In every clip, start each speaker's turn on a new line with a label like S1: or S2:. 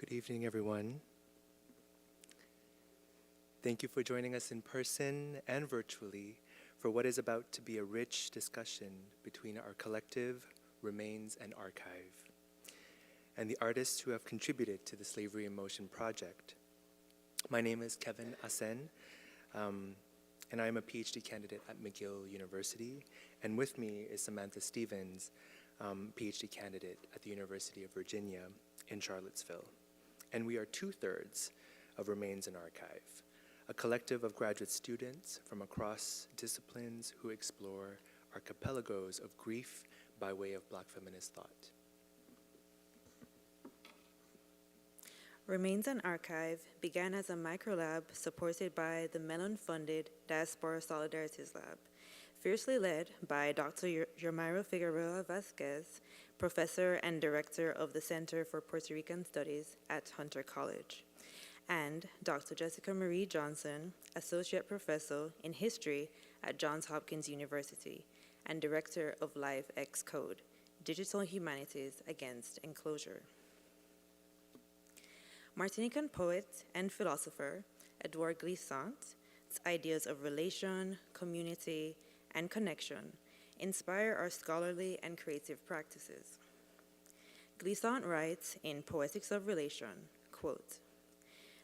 S1: Good evening, everyone. Thank you for joining us in person and virtually for what is about to be a rich discussion between our collective, Remains, and Archive, and the artists who have contributed to the Slavery in Motion project. My name is Kevin Ah-Sen, and I am a PhD candidate at McGill University, and with me is Samantha Stephens, PhD candidate at the University of Virginia in Charlottesville. And we are 2/3 of Remains and Archive, a collective of graduate students from across disciplines who explore archipelagos of grief by way of Black feminist thought.
S2: Remains and Archive began as a microlab supported by the Mellon-funded Diaspora Solidarities Lab, fiercely led by Dr. Yomiro Figueroa Vasquez, professor and director of the Center for Puerto Rican Studies at Hunter College, and Dr. Jessica Marie Johnson, associate professor in history at Johns Hopkins University and director of Life X Code, Digital Humanities Against Enclosure. Martinican poet and philosopher Edouard Glissant's ideas of relation, community, and connection inspire our scholarly and creative practices. Glissant writes in Poetics of Relation, quote,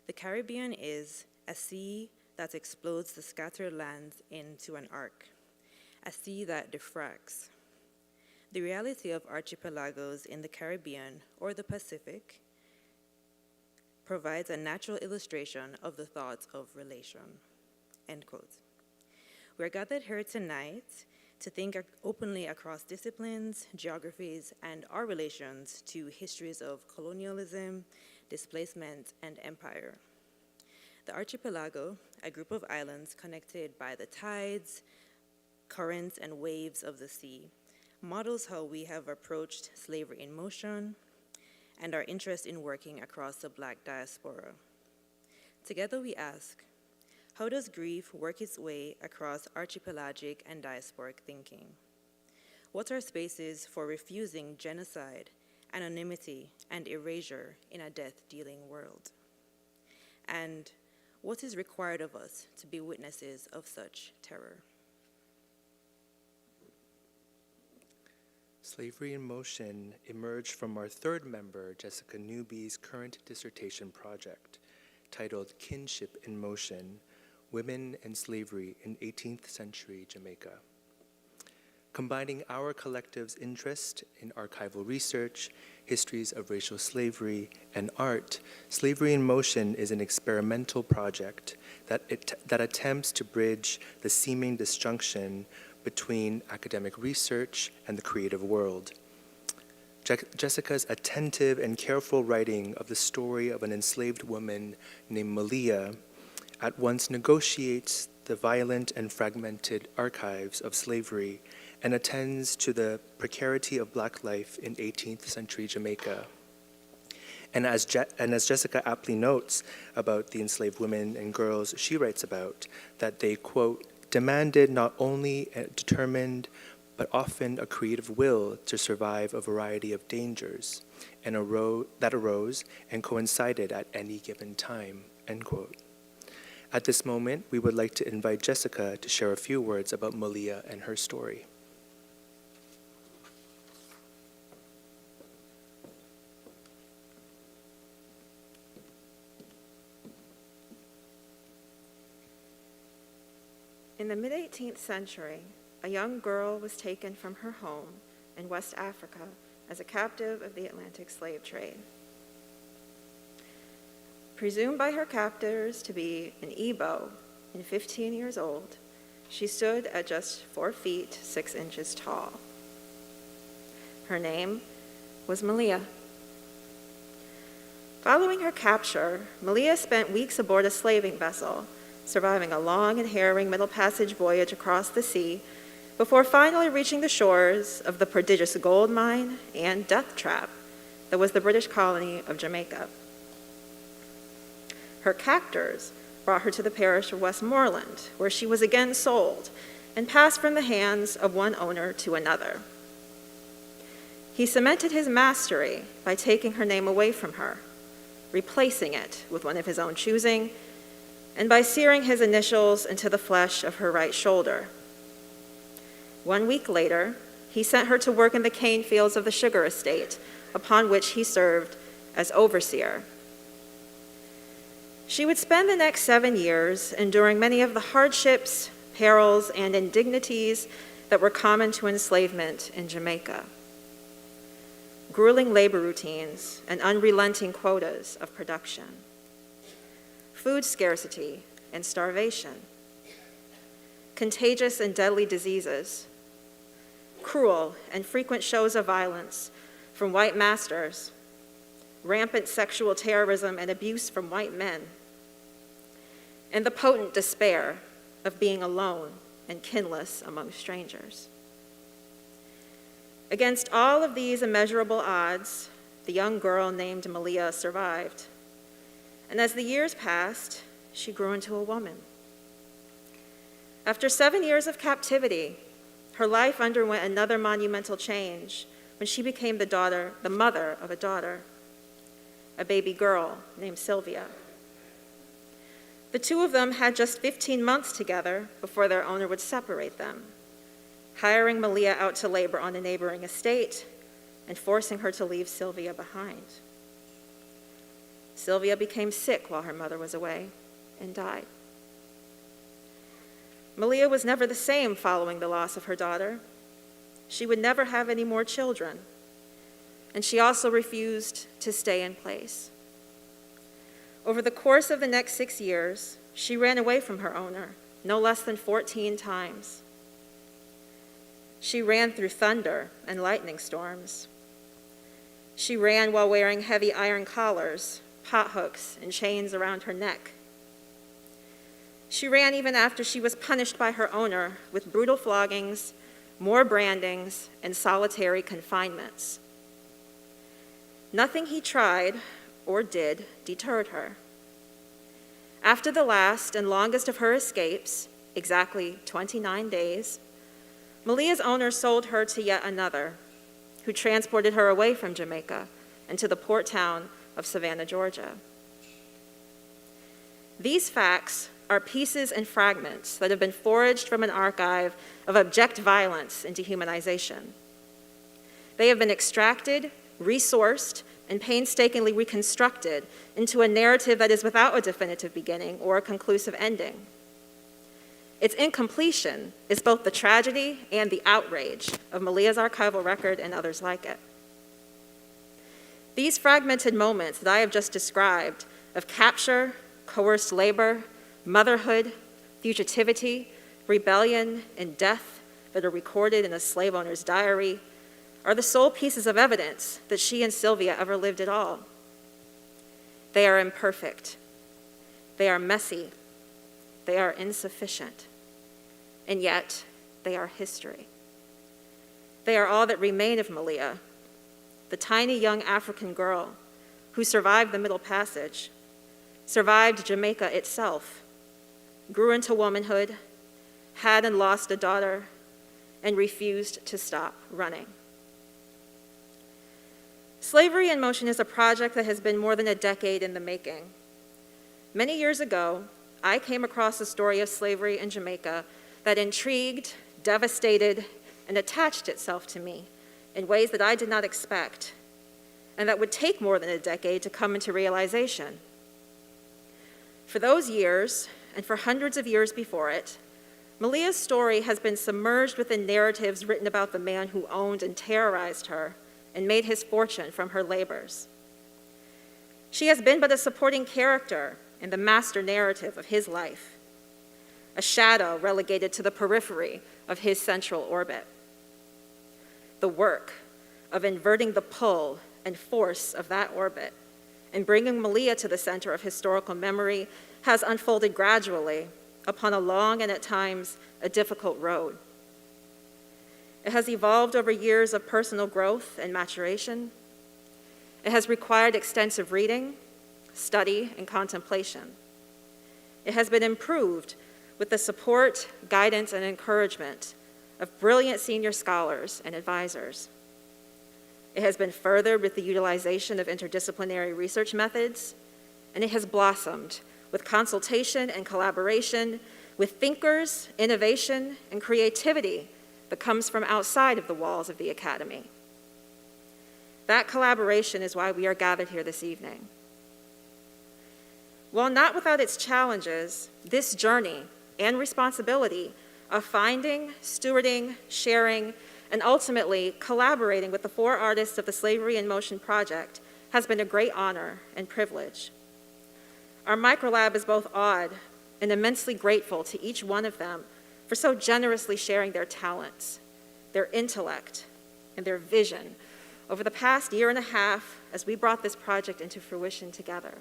S2: "The Caribbean is a sea that explodes the scattered lands into an arc, a sea that diffracts. The reality of archipelagos in the Caribbean or the Pacific provides a natural illustration of the thought of relation," end quote. We're gathered here tonight to think openly across disciplines, geographies, and our relations to histories of colonialism, displacement, and empire. The archipelago, a group of islands connected by the tides, currents, and waves of the sea, models how we have approached slavery in motion and our interest in working across the Black diaspora. Together we ask, how does grief work its way across archipelagic and diasporic thinking? What are spaces for refusing genocide, anonymity, and erasure in a death-dealing world? And what is required of us to be witnesses of such terror?
S1: Slavery in Motion emerged from our third member, Jessica Newby's current dissertation project, titled Kinship in Motion, Women and Slavery in 18th Century Jamaica. Combining our collective's interest in archival research, histories of racial slavery, and art, Slavery in Motion is an experimental project that attempts to bridge the seeming disjunction between academic research and the creative world. Jessica's attentive and careful writing of the story of an enslaved woman named Malia at once negotiates the violent and fragmented archives of slavery and attends to the precarity of Black life in 18th century Jamaica. And as Jessica aptly notes about the enslaved women and girls she writes about, that they, quote, demanded not only a determined, but often a creative will to survive a variety of dangers and that arose and coincided at any given time, end quote. At this moment, we would like to invite Jessica to share a few words about Malia and her story.
S3: In the mid-18th century, a young girl was taken from her home in West Africa as a captive of the Atlantic slave trade. Presumed by her captors to be an Igbo and 15 years old, she stood at just 4 feet 6 inches tall. Her name was Malia. Following her capture, Malia spent weeks aboard a slaving vessel, surviving a long and harrowing Middle Passage voyage across the sea before finally reaching the shores of the prodigious gold mine and death trap that was the British colony of Jamaica. Her captors brought her to the parish of Westmoreland, where she was again sold and passed from the hands of one owner to another. He cemented his mastery by taking her name away from her, replacing it with one of his own choosing, and by searing his initials into the flesh of her right shoulder. 1 week later, he sent her to work in the cane fields of the sugar estate, upon which he served as overseer. She would spend the next 7 years enduring many of the hardships, perils, and indignities that were common to enslavement in Jamaica. Grueling labor routines and unrelenting quotas of production, food scarcity and starvation, contagious and deadly diseases, cruel and frequent shows of violence from white masters, rampant sexual terrorism and abuse from white men, and the potent despair of being alone and kinless among strangers. Against all of these immeasurable odds, the young girl named Malia survived. And as the years passed, she grew into a woman. After 7 years of captivity, her life underwent another monumental change when she became the mother of a daughter, a baby girl named Sylvia. The two of them had just 15 months together before their owner would separate them, hiring Malia out to labor on a neighboring estate and forcing her to leave Sylvia behind. Sylvia became sick while her mother was away and died. Malia was never the same following the loss of her daughter. She would never have any more children, and she also refused to stay in place. Over the course of the next 6 years, she ran away from her owner no less than 14 times. She ran through thunder and lightning storms. She ran while wearing heavy iron collars, pothooks, and chains around her neck. She ran even after she was punished by her owner with brutal floggings, more brandings, and solitary confinements. Nothing he tried or did deterred her. After the last and longest of her escapes, exactly 29 days, Malia's owner sold her to yet another, who transported her away from Jamaica and to the port town of Savannah, Georgia. These facts are pieces and fragments that have been foraged from an archive of abject violence and dehumanization. They have been extracted, resourced, and painstakingly reconstructed into a narrative that is without a definitive beginning or a conclusive ending. Its incompletion is both the tragedy and the outrage of Malia's archival record and others like it. These fragmented moments that I have just described of capture, coerced labor, motherhood, fugitivity, rebellion, and death that are recorded in a slave owner's diary are the sole pieces of evidence that she and Sylvia ever lived at all. They are imperfect. They are messy. They are insufficient. And yet, they are history. They are all that remain of Malia, the tiny young African girl who survived the Middle Passage, survived Jamaica itself, grew into womanhood, had and lost a daughter, and refused to stop running. Slavery in Motion is a project that has been more than a decade in the making. Many years ago, I came across a story of slavery in Jamaica that intrigued, devastated, and attached itself to me in ways that I did not expect, and that would take more than a decade to come into realization. For those years, and for hundreds of years before it, Malia's story has been submerged within narratives written about the man who owned and terrorized her and made his fortune from her labors. She has been but a supporting character in the master narrative of his life, a shadow relegated to the periphery of his central orbit. The work of inverting the pull and force of that orbit and bringing Malia to the center of historical memory has unfolded gradually upon a long and at times a difficult road. It has evolved over years of personal growth and maturation. It has required extensive reading, study, and contemplation. It has been improved with the support, guidance, and encouragement of brilliant senior scholars and advisors. It has been furthered with the utilization of interdisciplinary research methods, and it has blossomed with consultation and collaboration with thinkers, innovation, and creativity that comes from outside of the walls of the Academy. That collaboration is why we are gathered here this evening. While not without its challenges, this journey and responsibility of finding, stewarding, sharing, and ultimately collaborating with the 4 artists of the Slavery in Motion project has been a great honor and privilege. Our microlab is both awed and immensely grateful to each one of them for so generously sharing their talents, their intellect, and their vision over the past year and a half as we brought this project into fruition together.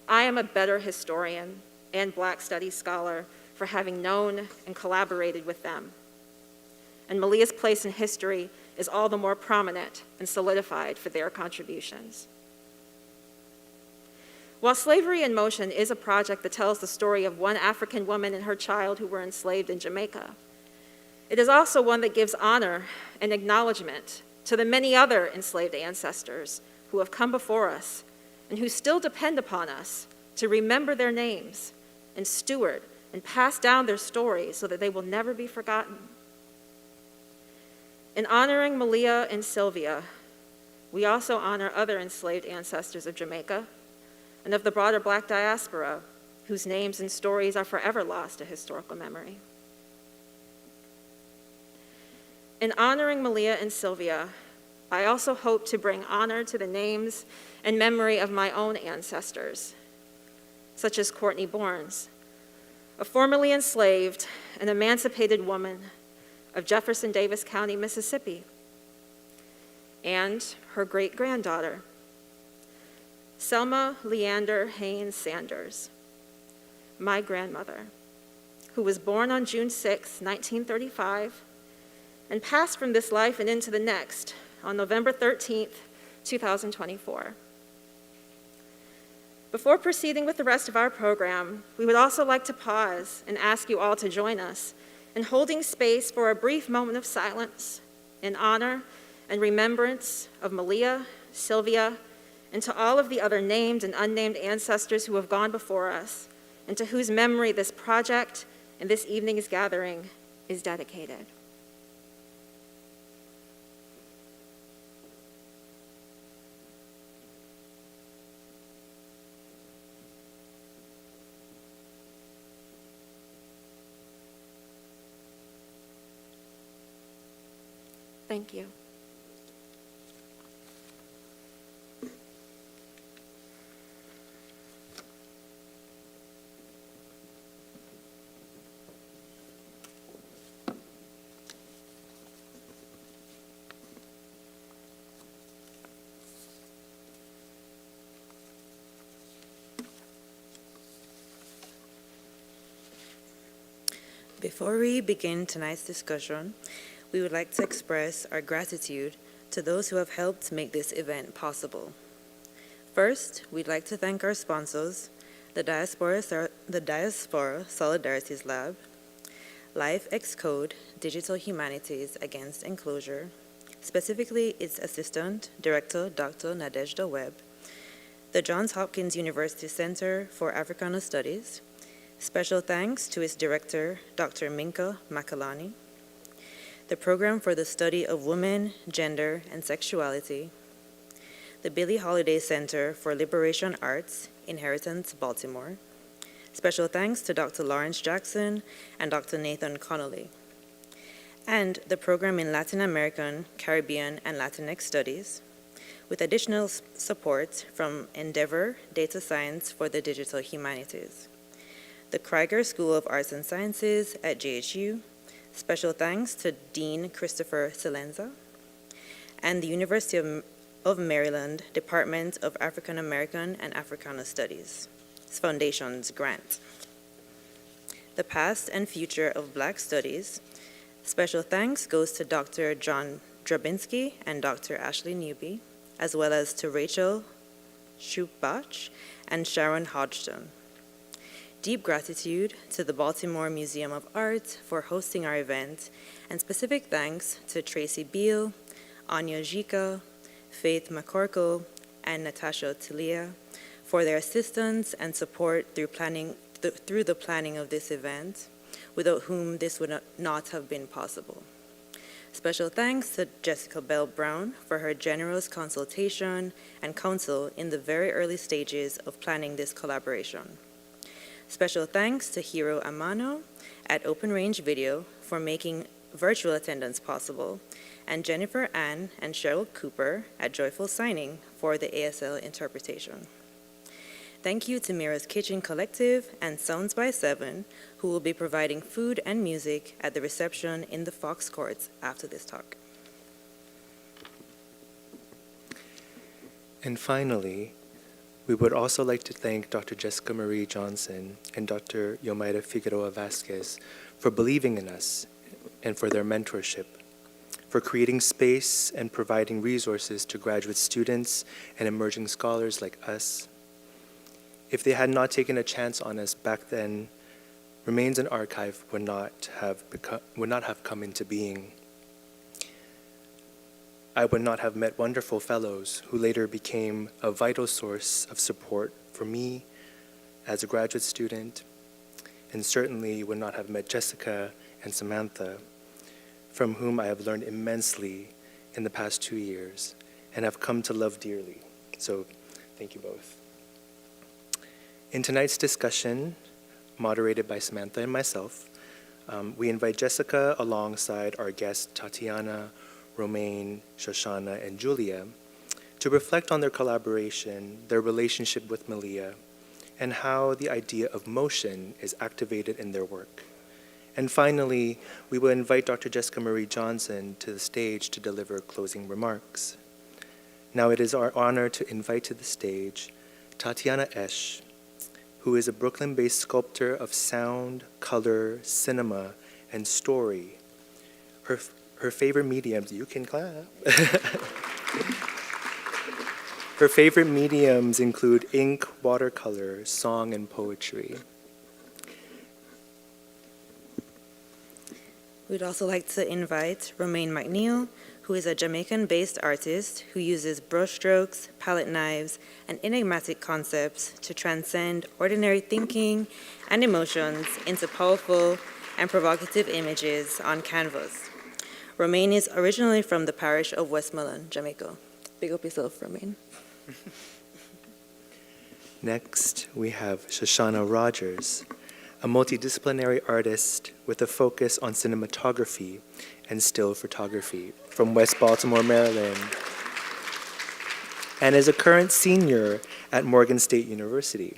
S3: I am a better historian and Black Studies scholar for having known and collaborated with them. And Malia's place in history is all the more prominent and solidified for their contributions. While Slavery in Motion is a project that tells the story of one African woman and her child who were enslaved in Jamaica, it is also one that gives honor and acknowledgement to the many other enslaved ancestors who have come before us and who still depend upon us to remember their names and steward and pass down their stories so that they will never be forgotten. In honoring Malia and Sylvia, we also honor other enslaved ancestors of Jamaica and of the broader Black diaspora, whose names and stories are forever lost to historical memory. In honoring Malia and Sylvia, I also hope to bring honor to the names and memory of my own ancestors, such as Courtney Bournes, a formerly enslaved and emancipated woman of Jefferson Davis County, Mississippi, and her great-granddaughter, Selma Leander Haynes Sanders, my grandmother, who was born on June 6, 1935, and passed from this life and into the next on November 13, 2024. Before proceeding with the rest of our program, we would also like to pause and ask you all to join us in holding space for a brief moment of silence in honor and remembrance of Malia, Sylvia, and to all of the other named and unnamed ancestors who have gone before us, and to whose memory this project and this evening's gathering is dedicated. Thank you.
S2: Before we begin tonight's discussion, we would like to express our gratitude to those who have helped make this event possible. First, we'd like to thank our sponsors, the Diaspora Solidarities Lab, Life Xcode Digital Humanities Against Enclosure, specifically its Assistant Director, Dr. Nadejda Webb, the Johns Hopkins University Center for Africana Studies. Special thanks to its director, Dr. Minka Makalani, the Program for the Study of Women, Gender, and Sexuality, the Billie Holiday Center for Liberation Arts, Inheritance, Baltimore. Special thanks to Dr. Lawrence Jackson and Dr. Nathan Connolly, and the Program in Latin American, Caribbean, and Latinx Studies, with additional support from Endeavor Data Science for the Digital Humanities, the Krieger School of Arts and Sciences at JHU. Special thanks to Dean Christopher Salenza, and the University of Maryland Department of African American and Africana Studies, Foundation's grant. The Past and Future of Black Studies. Special thanks goes to Dr. John Drabinski and Dr. Ashley Newby, as well as to Rachel Schubach and Sharon Hodgson. Deep gratitude to the Baltimore Museum of Art for hosting our event, and specific thanks to Tracy Beal, Anya Jika, Faith McCorkle, and Natasha Talia for their assistance and support through the planning of this event, without whom this would not have been possible. Special thanks to Jessica Bell Brown for her generous consultation and counsel in the very early stages of planning this collaboration. Special thanks to Hiro Amano at Open Range Video for making virtual attendance possible, and Jennifer Ann and Cheryl Cooper at Joyful Signing for the ASL interpretation. Thank you to Mira's Kitchen Collective and Sounds by Seven, who will be providing food and music at the reception in the Fox Courts after this talk.
S1: And finally, we would also like to thank Dr. Jessica Marie Johnson and Dr. Yomaira Figueroa Vasquez for believing in us and for their mentorship, for creating space and providing resources to graduate students and emerging scholars like us. If they had not taken a chance on us back then, Remains an Archive would not have come into being. I would not have met wonderful fellows who later became a vital source of support for me as a graduate student, and certainly would not have met Jessica and Samantha, from whom I have learned immensely in the past 2 years and have come to love dearly. So thank you both. In tonight's discussion, moderated by Samantha and myself, we invite Jessica alongside our guests Tatiana, Romaine, Sha-Shonna, and Julia to reflect on their collaboration, their relationship with Malia, and how the idea of motion is activated in their work. And finally, we will invite Dr. Jessica Marie Johnson to the stage to deliver closing remarks. Now it is our honor to invite to the stage Tatiana Esh, who is a Brooklyn-based sculptor of sound, color, cinema, and story. Her favorite mediums, you can clap. Her favorite mediums include ink, watercolor, song, and poetry.
S2: We'd also like to invite Romaine McNeil, who is a Jamaican-based artist who uses brushstrokes, palette knives, and enigmatic concepts to transcend ordinary thinking and emotions into powerful and provocative images on canvas. Romaine is originally from the parish of Westmoreland, Jamaica. Big up yourself, Romaine.
S1: Next, we have Sha-Shonna Rogers, a multidisciplinary artist with a focus on cinematography and still photography from West Baltimore, Maryland, and is a current senior at Morgan State University.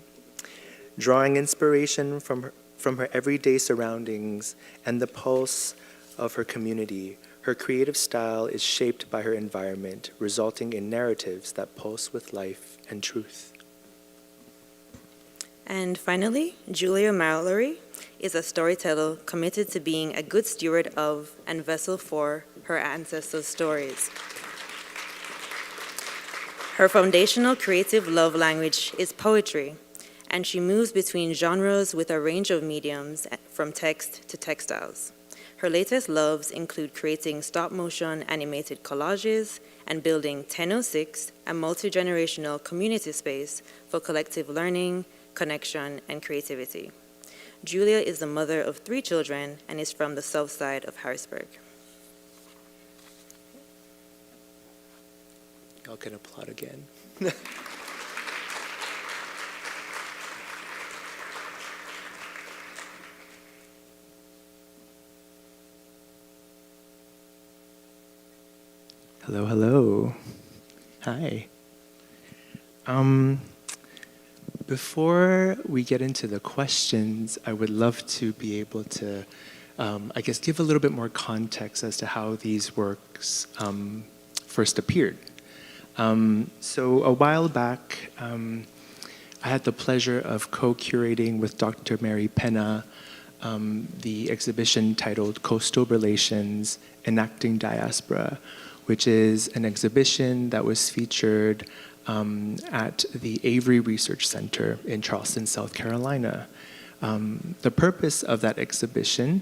S1: Drawing inspiration from her everyday surroundings and the pulse of her community, her creative style is shaped by her environment, resulting in narratives that pulse with life and truth.
S2: And finally, Julia Mallory is a storyteller committed to being a good steward of and vessel for her ancestors' stories. Her foundational creative love language is poetry, and she moves between genres with a range of mediums from text to textiles. Her latest loves include creating stop-motion animated collages and building 1006, a multi-generational community space for collective learning, connection, and creativity. Julia is the mother of 3 children and is from the south side of Harrisburg.
S1: Y'all can applaud again. Hello, hello. Hi. Before we get into the questions, I would love to be able to, give a little bit more context as to how these works first appeared. So a while back, I had the pleasure of co-curating with Dr. Mary Penna the exhibition titled Coastal Relations, Enacting Diaspora, which is an exhibition that was featured at the Avery Research Center in Charleston, South Carolina. The purpose of that exhibition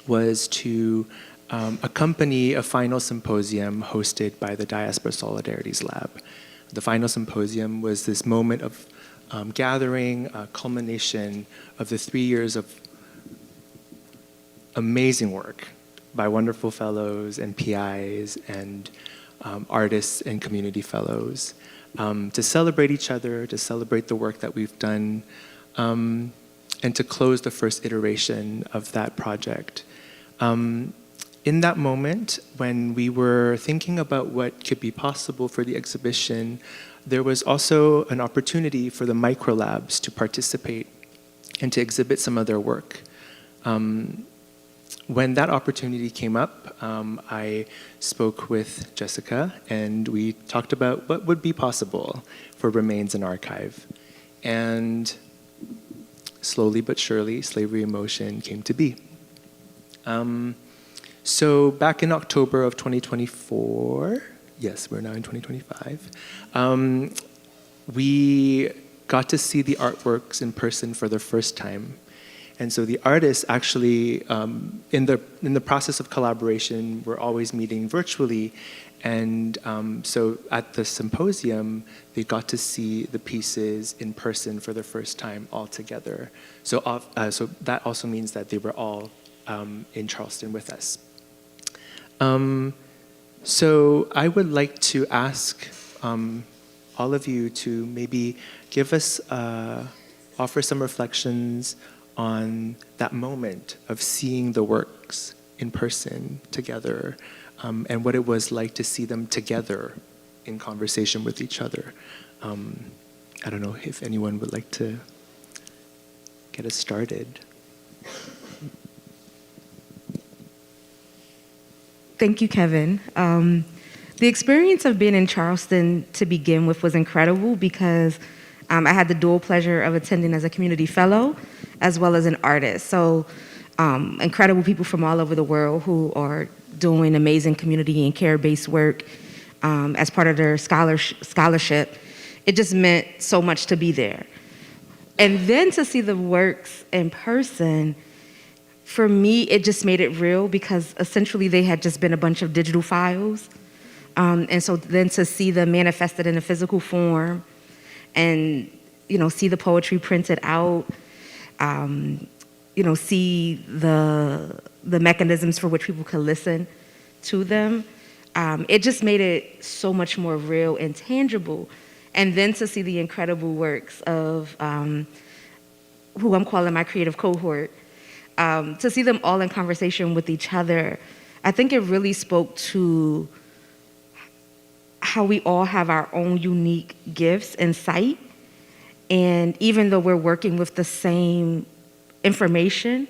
S1: was to accompany a final symposium hosted by the Diaspora Solidarities Lab. The final symposium was this moment of gathering, culmination of the 3 years of amazing work by wonderful fellows and PIs and artists and community fellows to celebrate each other, to celebrate the work that we've done, and to close the first iteration of that project. In that moment, when we were thinking about what could be possible for the exhibition, there was also an opportunity for the microlabs to participate and to exhibit some of their work. When that opportunity came up, I spoke with Jessica and we talked about what would be possible for Remains in Archive. And slowly but surely, Slavery in Motion came to be. So back in October of 2024, yes, we're now in 2025, we got to see the artworks in person for the first time. And so the artists actually, in the process of collaboration, were always meeting virtually. And so at the symposium, they got to see the pieces in person for the first time all together. So that also means that they were all in Charleston with us. So I would like to ask all of you to maybe give us, offer some reflections on that moment of seeing the works in person together, and what it was like to see them together in conversation with each other. I don't know if anyone would like to get us started.
S4: Thank you, Kevin. The experience of being in Charleston to begin with was incredible because I had the dual pleasure of attending as a community fellow as well as an artist. So incredible people from all over the world who are doing amazing community and care-based work as part of their scholarship. It just meant so much to be there. And then to see the works in person, for me, it just made it real because essentially they had just been a bunch of digital files. And so then to see them manifested in a physical form and, see the poetry printed out, see the mechanisms for which people could listen to them, it just made it so much more real and tangible. And then to see the incredible works of who I'm calling my creative cohort, to see them all in conversation with each other, I think it really spoke to how we all have our own unique gifts and sight. And even though we're working with the same information,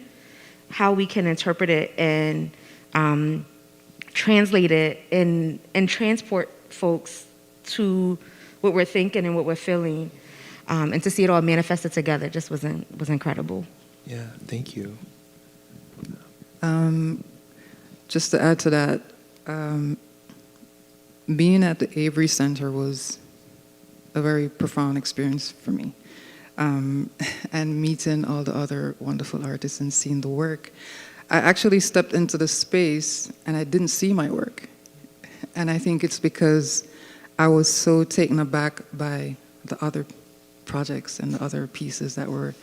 S4: how we can interpret it and translate it and transport folks to what we're thinking and what we're feeling, and to see it all manifested together just was incredible.
S1: Yeah, thank you.
S5: Just to add to that, being at the Avery Center was a very profound experience for me. And meeting all the other wonderful artists and seeing the work. I actually stepped into the space and I didn't see my work. And I think it's because I was so taken aback by the other projects and the other pieces that were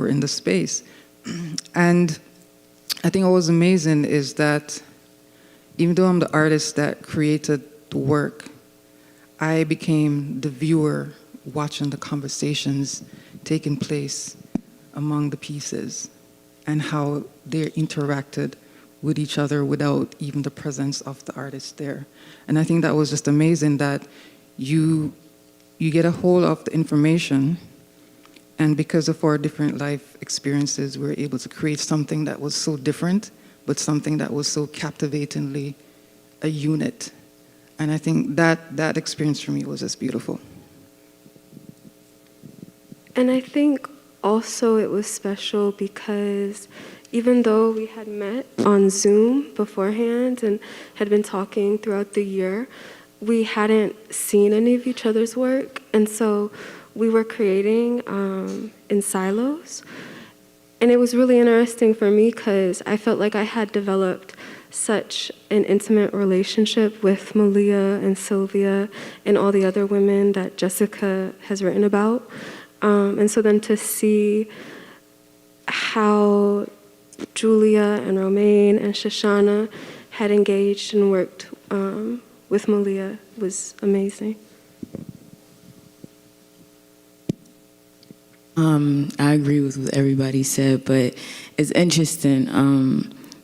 S5: in the space. And I think what was amazing is that even though I'm the artist that created the work, I became the viewer watching the conversations taking place among the pieces and how they interacted with each other without even the presence of the artist there. And I think that was just amazing that you get a hold of the information, and because of our different life experiences, we were able to create something that was so different, but something that was so captivatingly a unit. And I think that experience for me was just beautiful.
S6: And I think also it was special because even though we had met on Zoom beforehand and had been talking throughout the year, we hadn't seen any of each other's work. And so we were creating in silos. And it was really interesting for me because I felt like I had developed such an intimate relationship with Malia and Sylvia and all the other women that Jessica has written about. And so then to see how Julia and Romaine and Sha-Shonna had engaged and worked with Malia was amazing.
S7: I agree with what everybody said, but it's interesting.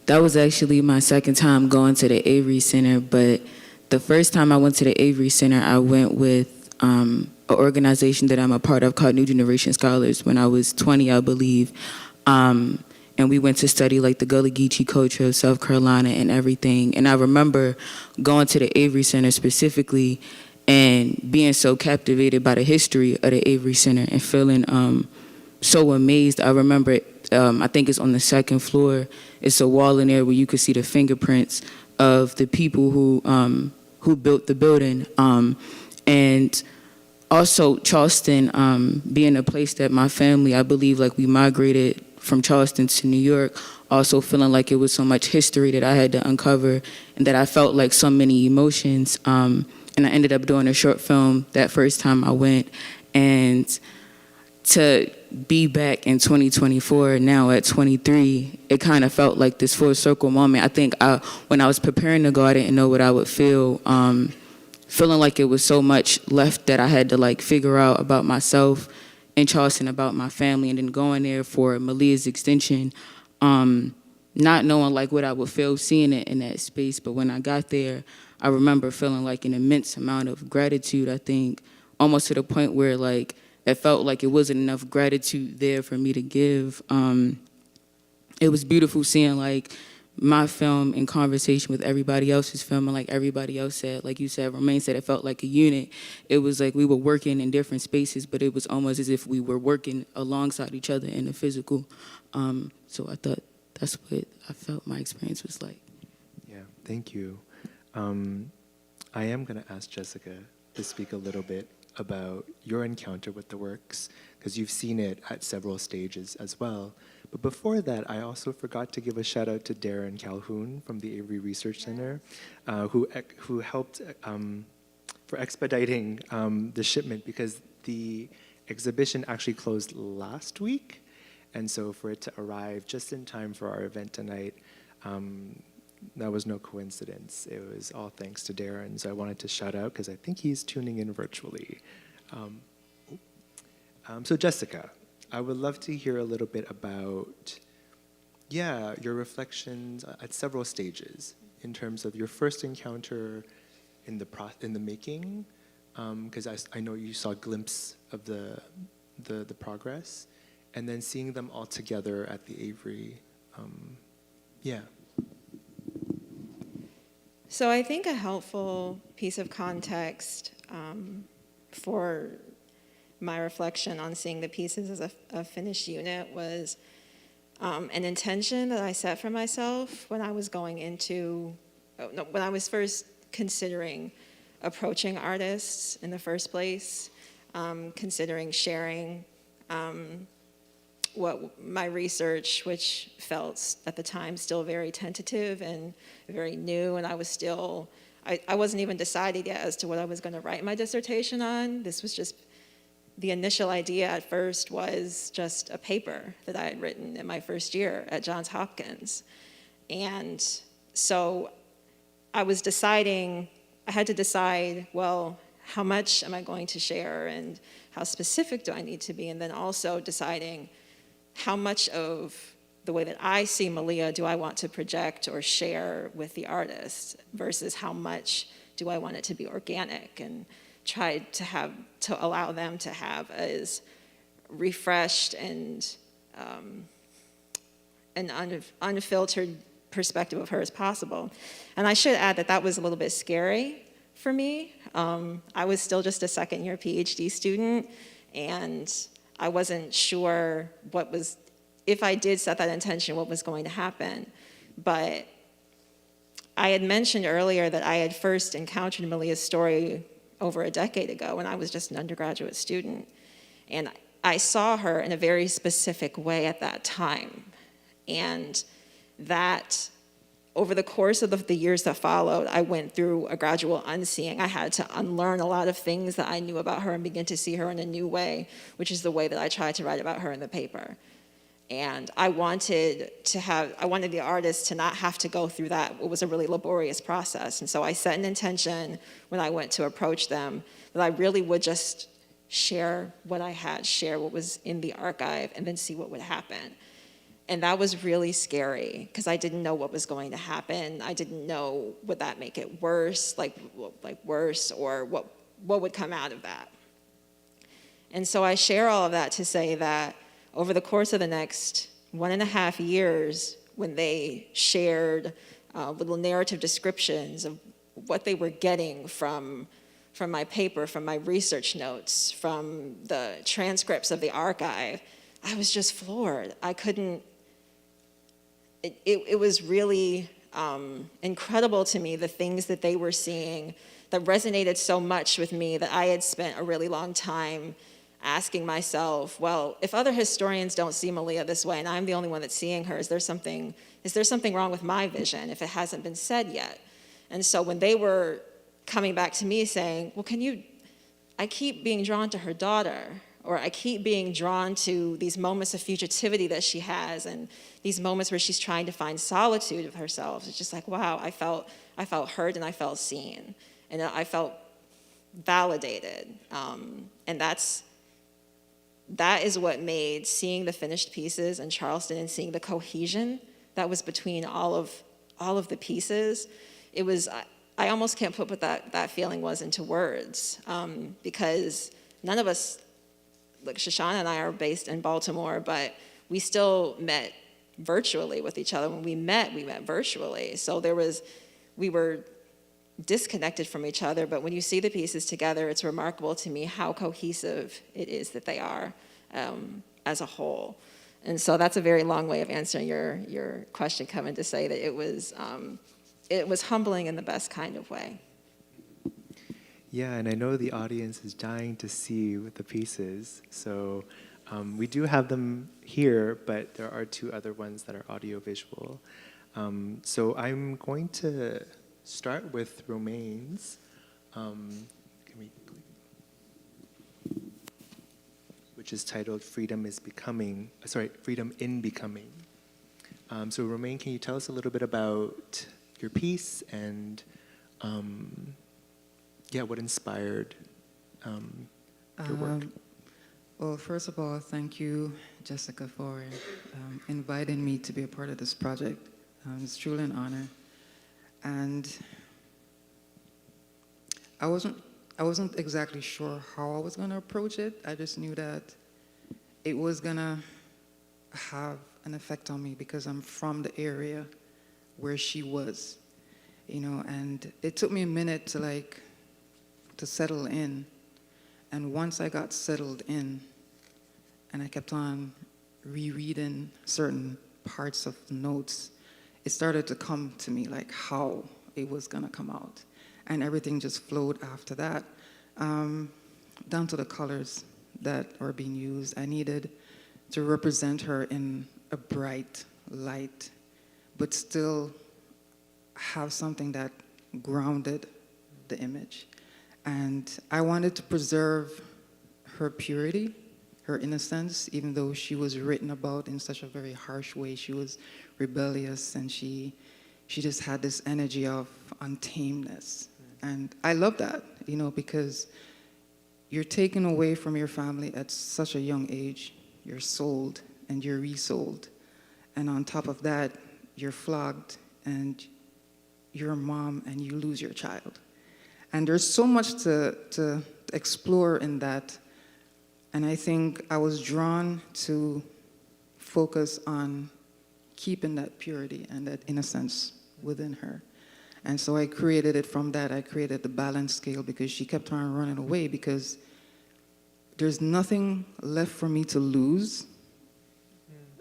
S7: That was actually my second time going to the Avery Center, but the first time I went to the Avery Center, I went with an organization that I'm a part of called New Generation Scholars when I was 20, I believe. And we went to study like the Gullah Geechee culture of South Carolina and everything. And I remember going to the Avery Center specifically and being so captivated by the history of the Avery Center and feeling so amazed. I remember, I think it's on the second floor, it's a wall in there where you could see the fingerprints of the people who built the building. And also Charleston being a place that my family, I believe, like we migrated from Charleston to New York, also feeling like it was so much history that I had to uncover and that I felt like so many emotions. And I ended up doing a short film that first time I went. And to be back in 2024, now at 23, it kind of felt like this full circle moment. I think when I was preparing to go, I didn't know what I would feel. Feeling like it was so much left that I had to like figure out about myself in Charleston, about my family, and then going there for Malia's extension, not knowing like what I would feel seeing it in that space. But when I got there, I remember feeling like an immense amount of gratitude, I think, almost to the point where like it felt like it wasn't enough gratitude there for me to give. It was beautiful seeing like my film in conversation with everybody else's film, and like everybody else said, like you said, Romaine said, it felt like a unit. It was like we were working in different spaces, but it was almost as if we were working alongside each other in the physical. So I thought that's what I felt my experience was like.
S1: Yeah, thank you. I am going to ask Jessica to speak a little bit about your encounter with the works, because you've seen it at several stages as well. But before that, I also forgot to give a shout out to Darren Calhoun from the Avery Research Center, who helped for expediting the shipment, because the exhibition actually closed last week. And so for it to arrive just in time for our event tonight, that was no coincidence. It was all thanks to Darren. So I wanted to shout out because I think he's tuning in virtually. So Jessica, I would love to hear a little bit about, your reflections at several stages in terms of your first encounter in the making, because I know you saw a glimpse of the progress, and then seeing them all together at the Avery.
S3: So I think a helpful piece of context for my reflection on seeing the pieces as a finished unit was an intention that I set for myself when I was when I was first considering approaching artists in the first place, considering sharing what my research, which felt at the time still very tentative and very new, and I wasn't even decided yet as to what I was going to write my dissertation on. This was just, the initial idea at first was just a paper that I had written in my first year at Johns Hopkins. And so I had to decide, well, how much am I going to share and how specific do I need to be? And then also deciding how much of the way that I see Malia do I want to project or share with the artist versus how much do I want it to be organic, and try to allow them to have as refreshed and an unfiltered perspective of her as possible. And I should add that was a little bit scary for me. I was still just a second-year PhD student, and I wasn't sure if I did set that intention, what was going to happen. But I had mentioned earlier that I had first encountered Malia's story over a decade ago when I was just an undergraduate student. And I saw her in a very specific way at that time. And that over the course of the years that followed, I went through a gradual unseeing. I had to unlearn a lot of things that I knew about her and begin to see her in a new way, which is the way that I tried to write about her in the paper. And I wanted the artist to not have to go through that. It was a really laborious process. And so I set an intention when I went to approach them that I really would just share what I had, share what was in the archive, and then see what would happen. And that was really scary because I didn't know what was going to happen. I didn't know, would that make it worse, like worse, or what would come out of that. And so I share all of that to say that over the course of the next 1.5 years, when they shared little narrative descriptions of what they were getting from my paper, from my research notes, from the transcripts of the archive, I was just floored. I couldn't. It was really incredible to me, the things that they were seeing that resonated so much with me that I had spent a really long time asking myself, well, if other historians don't see Malia this way and I'm the only one that's seeing her, is there something wrong with my vision if it hasn't been said yet? And so when they were coming back to me saying, well, I keep being drawn to her daughter, or I keep being drawn to these moments of fugitivity that she has and these moments where she's trying to find solitude of herself. It's just like, wow, I felt heard and I felt seen. And I felt validated. And that is what made seeing the finished pieces in Charleston and seeing the cohesion that was between all of the pieces. It was, I almost can't put what that feeling was into words, because none of us, like Sha-Shonna and I are based in Baltimore, but we still met virtually with each other. When we met virtually. So we were disconnected from each other, but when you see the pieces together, it's remarkable to me how cohesive it is that they are as a whole. And so that's a very long way of answering your question, Kevin, to say that it was humbling in the best kind of way.
S1: Yeah, and I know the audience is dying to see the pieces. So we do have them here, but there are 2 other ones that are audiovisual. So I'm going to start with Romaine's, which is titled Freedom in Becoming. So Romaine, can you tell us a little bit about your piece and what inspired your work?
S5: Well, first of all, thank you, Jessica, for inviting me to be a part of this project. It's truly an honor. And I wasn't exactly sure how I was going to approach it. I just knew that it was going to have an effect on me because I'm from the area where she was, and it took me a minute to settle in. And once I got settled in, and I kept on rereading certain parts of the notes, it started to come to me like how it was gonna come out. And everything just flowed after that, down to the colors that are being used. I needed to represent her in a bright light, but still have something that grounded the image. And I wanted to preserve her purity, her innocence, even though she was written about in such a very harsh way. She was rebellious, and she just had this energy of untameness. And I love that, because you're taken away from your family at such a young age. You're sold and you're resold. And on top of that, you're flogged and you're a mom and you lose your child. And there's so much to explore in that. And I think I was drawn to focus on keeping that purity and that innocence within her. And so I created it from that. I created the balance scale because she kept on running away because there's nothing left for me to lose.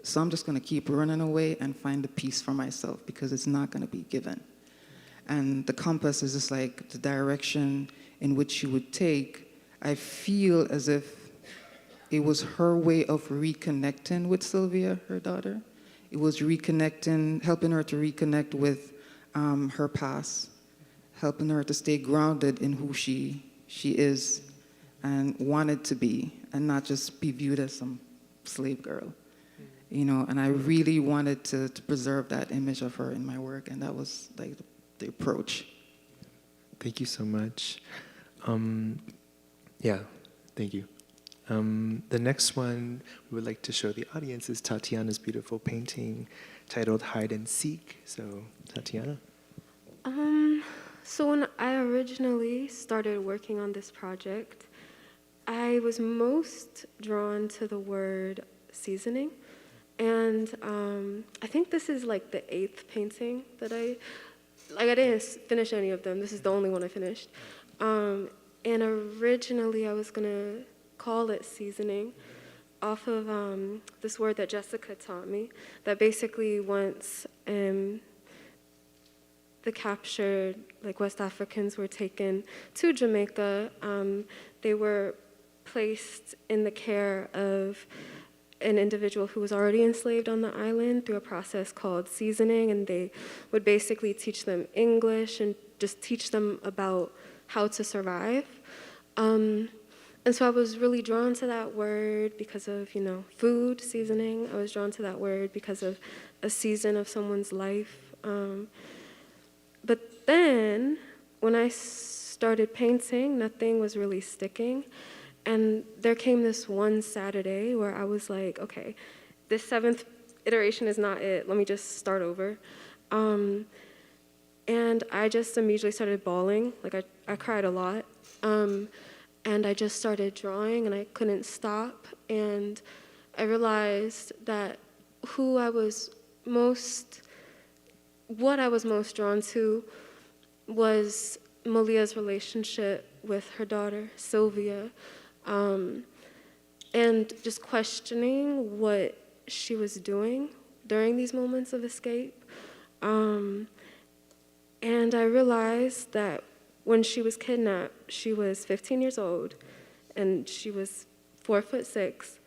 S5: So I'm just going to keep running away and find the peace for myself because it's not going to be given. And the compass is just like the direction in which she would take. I feel as if it was her way of reconnecting with Sylvia, her daughter. It was reconnecting, helping her to reconnect with her past, helping her to stay grounded in who she is and wanted to be, and not just be viewed as some slave girl. You know, and I really wanted to preserve that image of her in my work, and that was like the approach.
S1: Thank you so much. Yeah, thank you. The next one we would like to show the audience is Tatiana's beautiful painting titled Hide and Seek. So, Tatiana?
S6: So when I originally started working on this project, I was most drawn to the word seasoning. And I think this is like the 8th painting that I didn't finish any of them. This is the only one I finished. And originally I was gonna call it seasoning off of this word that Jessica taught me, that basically once the captured West Africans were taken to Jamaica, they were placed in the care of an individual who was already enslaved on the island through a process called seasoning, and they would basically teach them English and just teach them about how to survive. And so I was really drawn to that word because of, food, seasoning. I was drawn to that word because of a season of someone's life. But then when I started painting, nothing was really sticking. And there came this one Saturday where I was like, okay, this 7th iteration is not it. Let me just start over. And I just immediately started bawling. I cried a lot. And I just started drawing, and I couldn't stop. And I realized that what I was most drawn to was Malia's relationship with her daughter, Sylvia. And just questioning what she was doing during these moments of escape. And I realized that when she was kidnapped, she was 15 years old, and she was 4'6".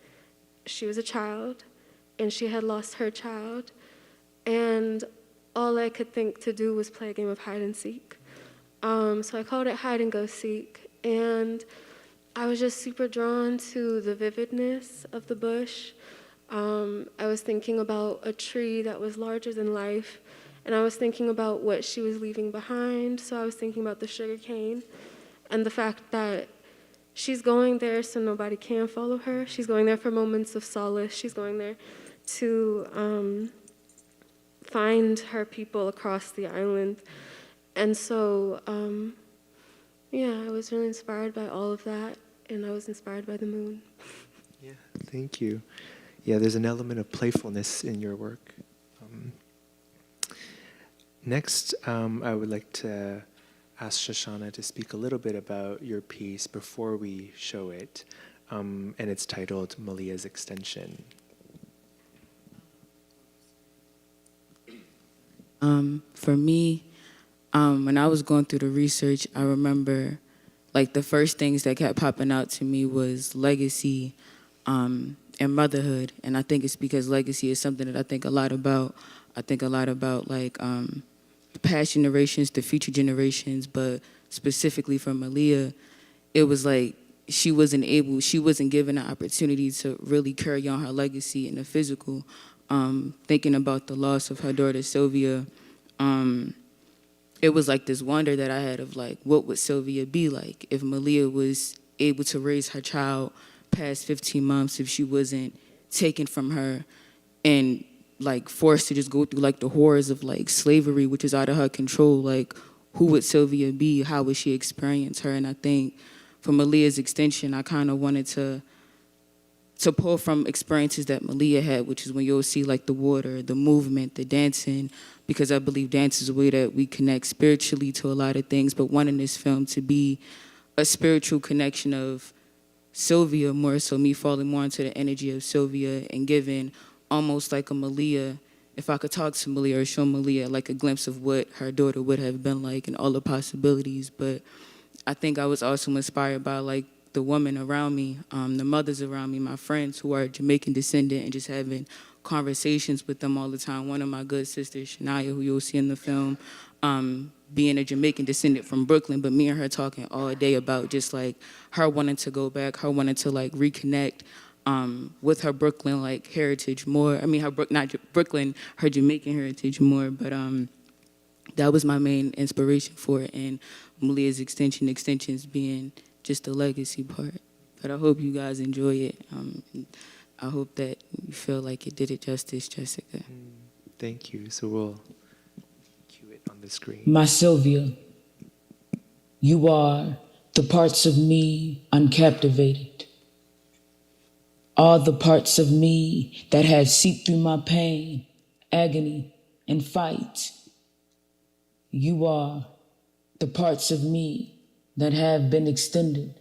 S6: She was a child, and she had lost her child. And all I could think to do was play a game of hide and seek. So I called it Hide and Go Seek. And I was just super drawn to the vividness of the bush. I was thinking about a tree that was larger than life, and I was thinking about what she was leaving behind. So I was thinking about the sugar cane and the fact that she's going there so nobody can follow her. She's going there for moments of solace. She's going there to find her people across the island. And so, I was really inspired by all of that, and I was inspired by the moon.
S1: Yeah, thank you. Yeah, there's an element of playfulness in your work. Next, I would like to ask Sha-Shonna to speak a little bit about your piece before we show it, and it's titled Malia's Extension.
S7: For me, when I was going through the research, I remember the first things that kept popping out to me was legacy and motherhood. And I think it's because legacy is something that I think a lot about. I think a lot about the past generations, the future generations, but specifically for Malia, it was she wasn't given an opportunity to really carry on her legacy in the physical. Thinking about the loss of her daughter Sylvia, it was this wonder that I had of what would Sylvia be like if Malia was able to raise her child past 15 months, if she wasn't taken from her and forced to just go through the horrors of slavery, which is out of her control. Who would Sylvia be? How would she experience her? And I think for Malia's extension, I kind of wanted to pull from experiences that Malia had, which is when you'll see the water, the movement, the dancing, because I believe dance is a way that we connect spiritually to a lot of things, but wanting this film to be a spiritual connection of Sylvia, more so me falling more into the energy of Sylvia and giving almost a Malia, if I could talk to Malia or show Malia a glimpse of what her daughter would have been like and all the possibilities. But I think I was also inspired by the women around me, the mothers around me, my friends who are Jamaican descendant, and just having conversations with them all the time. One of my good sisters, Shania, who you'll see in the film, being a Jamaican descendant from Brooklyn, but me and her talking all day about just like her wanting to go back, her wanting to like reconnect with her Brooklyn like heritage more. I mean, Brooklyn, her Jamaican heritage more, but that was my main inspiration for it, and Malia's extensions being just the legacy part. But I hope you guys enjoy it. I hope that you feel like it did it justice, Jessica.
S1: Thank you. So we'll cue it on the screen.
S8: My Sylvia, you are the parts of me uncaptivated. All the parts of me that have seeped through my pain, agony, and fight. You are the parts of me that have been extended.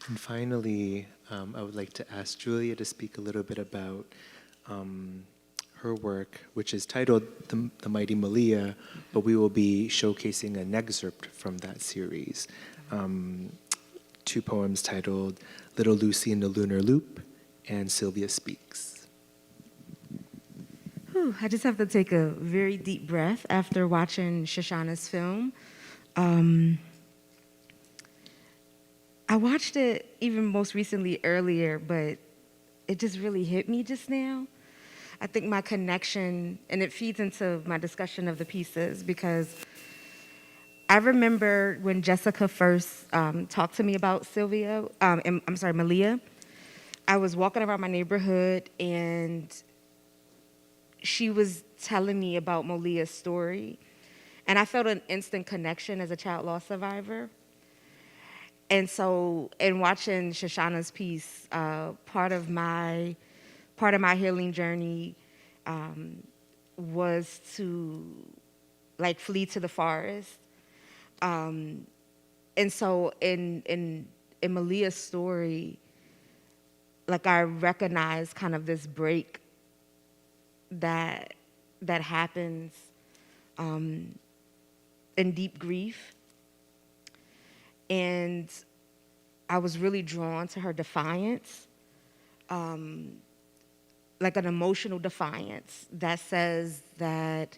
S1: And finally, I would like to ask Julia to speak a little bit about her work, which is titled The Mighty Malia, but we will be showcasing an excerpt from that series. Two poems titled Little Lucy in the Lunar Loop and Sylvia Speaks.
S4: Whew, I just have to take a very deep breath after watching Sha-Shonna's film. I watched it even most recently earlier, but it just really hit me just now. I think my connection, and it feeds into my discussion of the pieces, because I remember when Jessica first talked to me about Malia. I was walking around my neighborhood and she was telling me about Malia's story. And I felt an instant connection as a child loss survivor. And so in watching Sha-Shonna's piece, part of my healing journey was to like flee to the forest. And so in Malia's story, like I recognize kind of this break that happens in deep grief. And I was really drawn to her defiance, like an emotional defiance that says that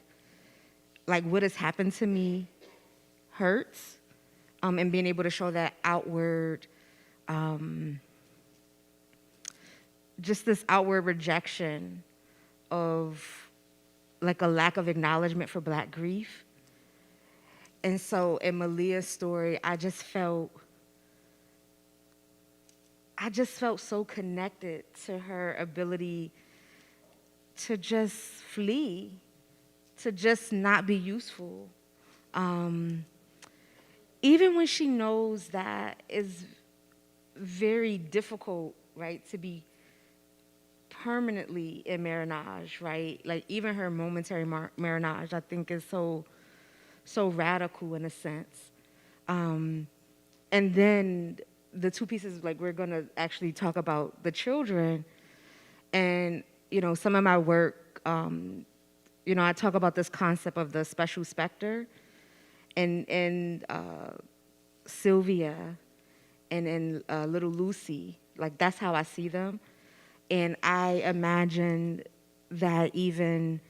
S4: like what has happened to me hurts, and being able to show that outward, just this outward rejection of like a lack of acknowledgement for Black grief. And so in Malia's story, I just felt so connected to her ability to just flee, to just not be useful. Even when she knows that it's very difficult, right, to be permanently in marriage, right? Like even her momentary marriage, I think is so radical in a sense. And then the two pieces, like we're gonna actually talk about the children. And, you know, some of my work, you know, I talk about this concept of the special specter and Sylvia and in Little Lucy, like that's how I see them. And I imagine that even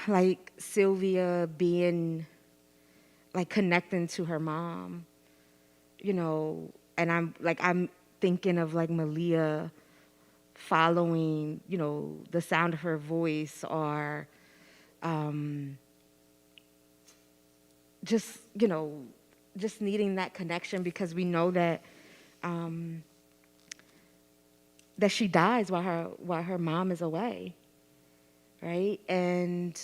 S4: like Sylvia being like connecting to her mom, you know, and I'm thinking of like Malia following, you know, the sound of her voice, or just, you know, just needing that connection, because we know that that she dies while her mom is away, right? And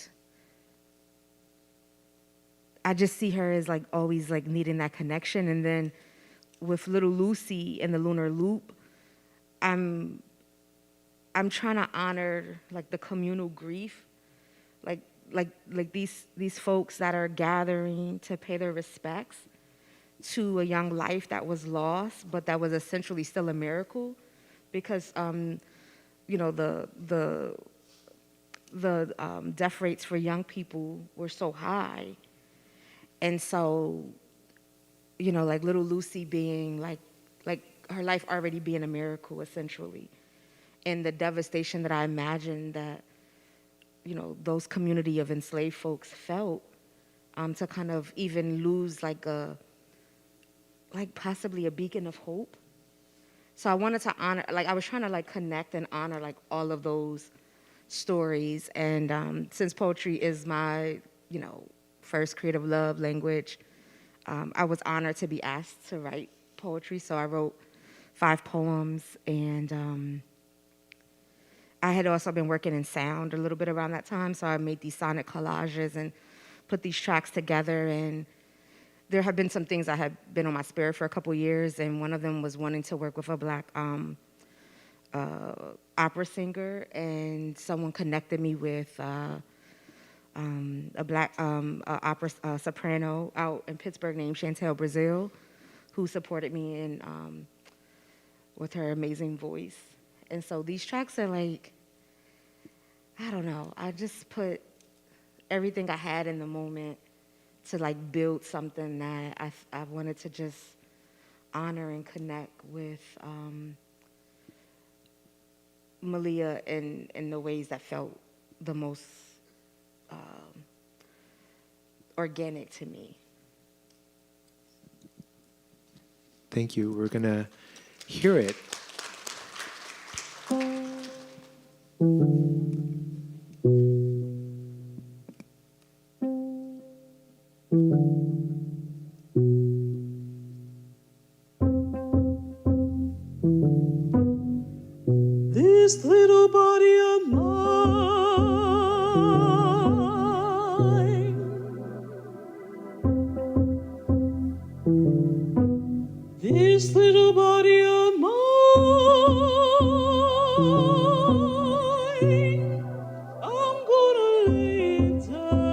S4: I just see her as like always like needing that connection. And then with Little Lucy in the Lunar Loop, I'm trying to honor like the communal grief, like these folks that are gathering to pay their respects to a young life that was lost, but that was essentially still a miracle, because you know the death rates for young people were so high. And so, you know, like Little Lucy being like her life already being a miracle essentially, and the devastation that I imagine that, you know, those community of enslaved folks felt, to kind of even lose like possibly a beacon of hope. So I wanted to honor, like I was trying to like connect and honor like all of those stories. And since poetry is my, you know, first creative love language, I was honored to be asked to write poetry. So I wrote 5 poems, and I had also been working in sound a little bit around that time. So I made these sonic collages and put these tracks together. And there have been some things that have been on my spirit for a couple years, and one of them was wanting to work with a Black opera singer, and someone connected me with a Black opera soprano out in Pittsburgh named Chantel Brazil, who supported me in with her amazing voice. And so these tracks are like, I don't know, I just put everything I had in the moment to like build something that I wanted to just honor and connect with Malia in the ways that felt the most organic to me.
S1: Thank you. We're gonna hear it.
S9: This little body of mine, this little body of mine, I'm gonna lay it down.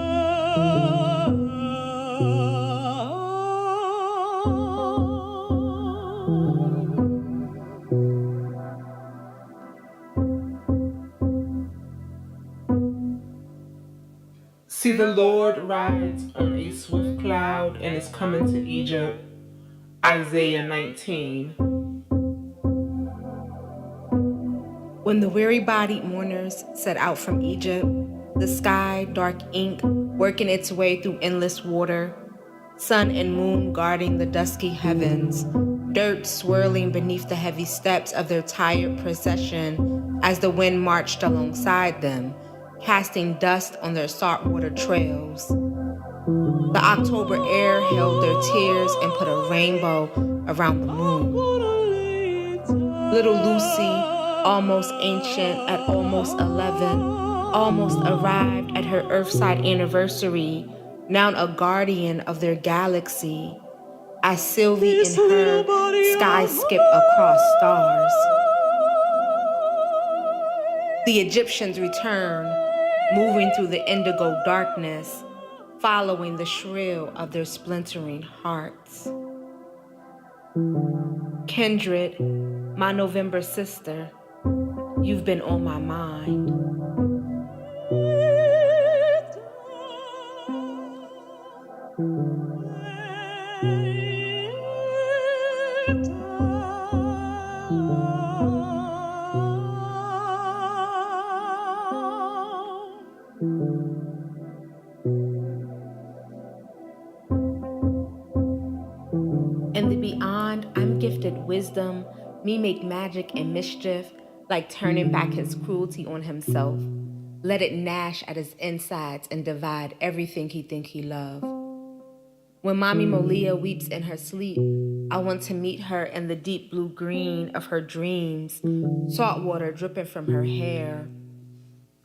S10: See, the Lord rides on a swift cloud and is coming to Egypt. Isaiah 19.
S4: When the weary-bodied mourners set out from Egypt, the sky, dark ink, working its way through endless water, sun and moon guarding the dusky heavens, dirt swirling beneath the heavy steps of their tired procession as the wind marched alongside them, casting dust on their saltwater trails. The October air held their tears and put a rainbow around the moon. Little Lucy, almost ancient at almost 11, almost arrived at her Earthside anniversary, now a guardian of their galaxy, as Sylvie and her sky skip across stars. The Egyptians return, moving through the indigo darkness, following the shrill of their splintering hearts. Kindred, my November sister, you've been on my mind. In the beyond, I'm gifted wisdom, me make magic and mischief, like turning back his cruelty on himself. Let it gnash at his insides and divide everything he think he love. When Mommy Malia weeps in her sleep, I want to meet her in the deep blue green of her dreams, salt water dripping from her hair.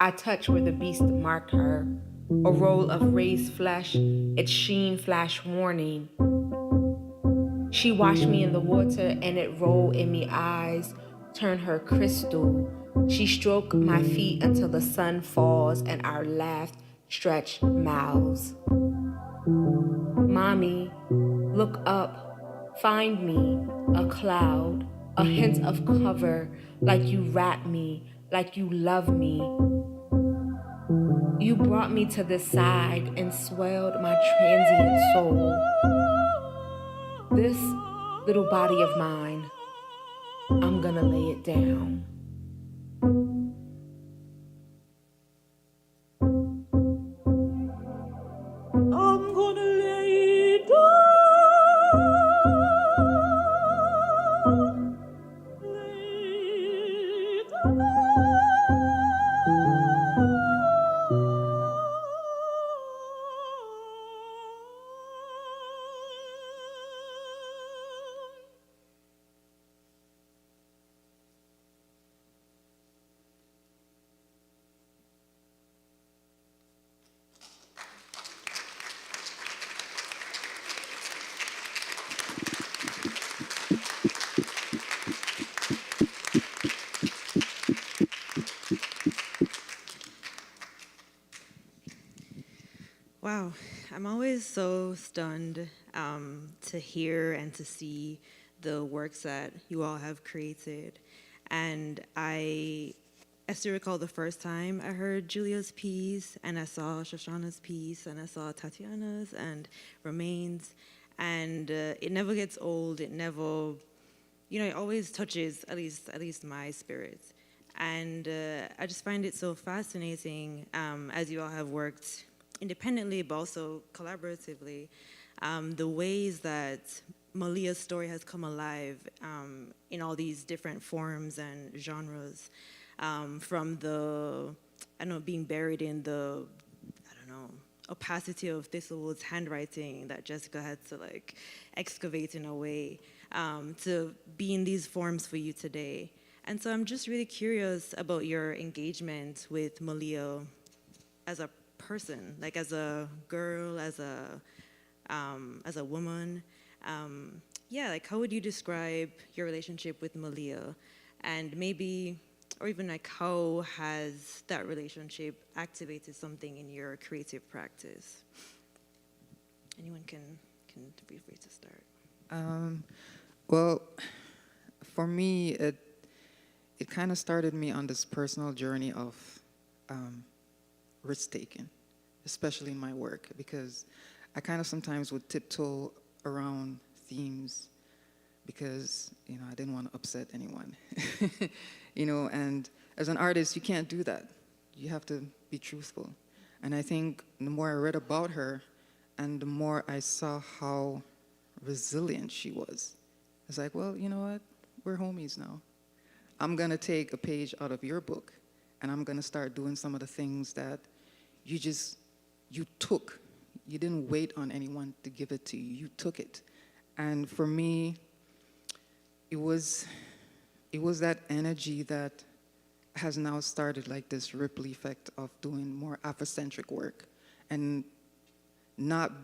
S4: I touch where the beast marked her, a roll of raised flesh, its sheen flash warning. She washed me in the water and it rolled in me eyes, turn her crystal. She stroked my feet until the sun falls and our laughed, stretched mouths. Mommy, look up, find me, a cloud, a hint of cover, like you wrap me, like you love me. You brought me to this side and swelled my transient soul. This little body of mine, I'm gonna lay it down.
S9: I'm gonna lay it down. Lay it down.
S2: Wow, I'm always so stunned to hear and to see the works that you all have created. And I I still recall the first time I heard Julia's piece, and I saw Sha-Shonna's piece, and I saw Tatiana's and Romaine's, and it never gets old. It never, it always touches at least my spirit. And I just find it so fascinating, as you all have worked independently, but also collaboratively, the ways that Malia's story has come alive in all these different forms and genres. From being buried in the, opacity of Thistlewood's handwriting that Jessica had to excavate in a way, to be in these forms for you today. And so I'm just really curious about your engagement with Malia as a person, as a girl, as a woman. How would you describe your relationship with Malia? And maybe, or even how has that relationship activated something in your creative practice? Anyone can feel free to start.
S5: Well, for me, it kind of started me on this personal journey of risk-taking, especially in my work, because I kind of sometimes would tiptoe around themes because, I didn't want to upset anyone. And as an artist, you can't do that. You have to be truthful. And I think the more I read about her and the more I saw how resilient she was, I was like, well, you know what? We're homies now. I'm going to take a page out of your book, and I'm going to start doing some of the things that you took. You didn't wait on anyone to give it to you. You took it. And for me, it was that energy that has now started this ripple effect of doing more Afrocentric work and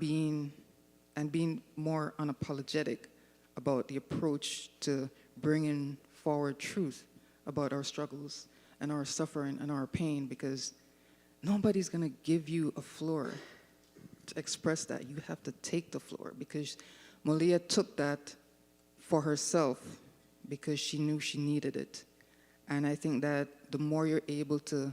S5: being more unapologetic about the approach to bringing forward truth about our struggles and our suffering and our pain, because nobody's going to give you a floor to express that. You have to take the floor, because Malia took that for herself because she knew she needed it. And I think that the more you're able to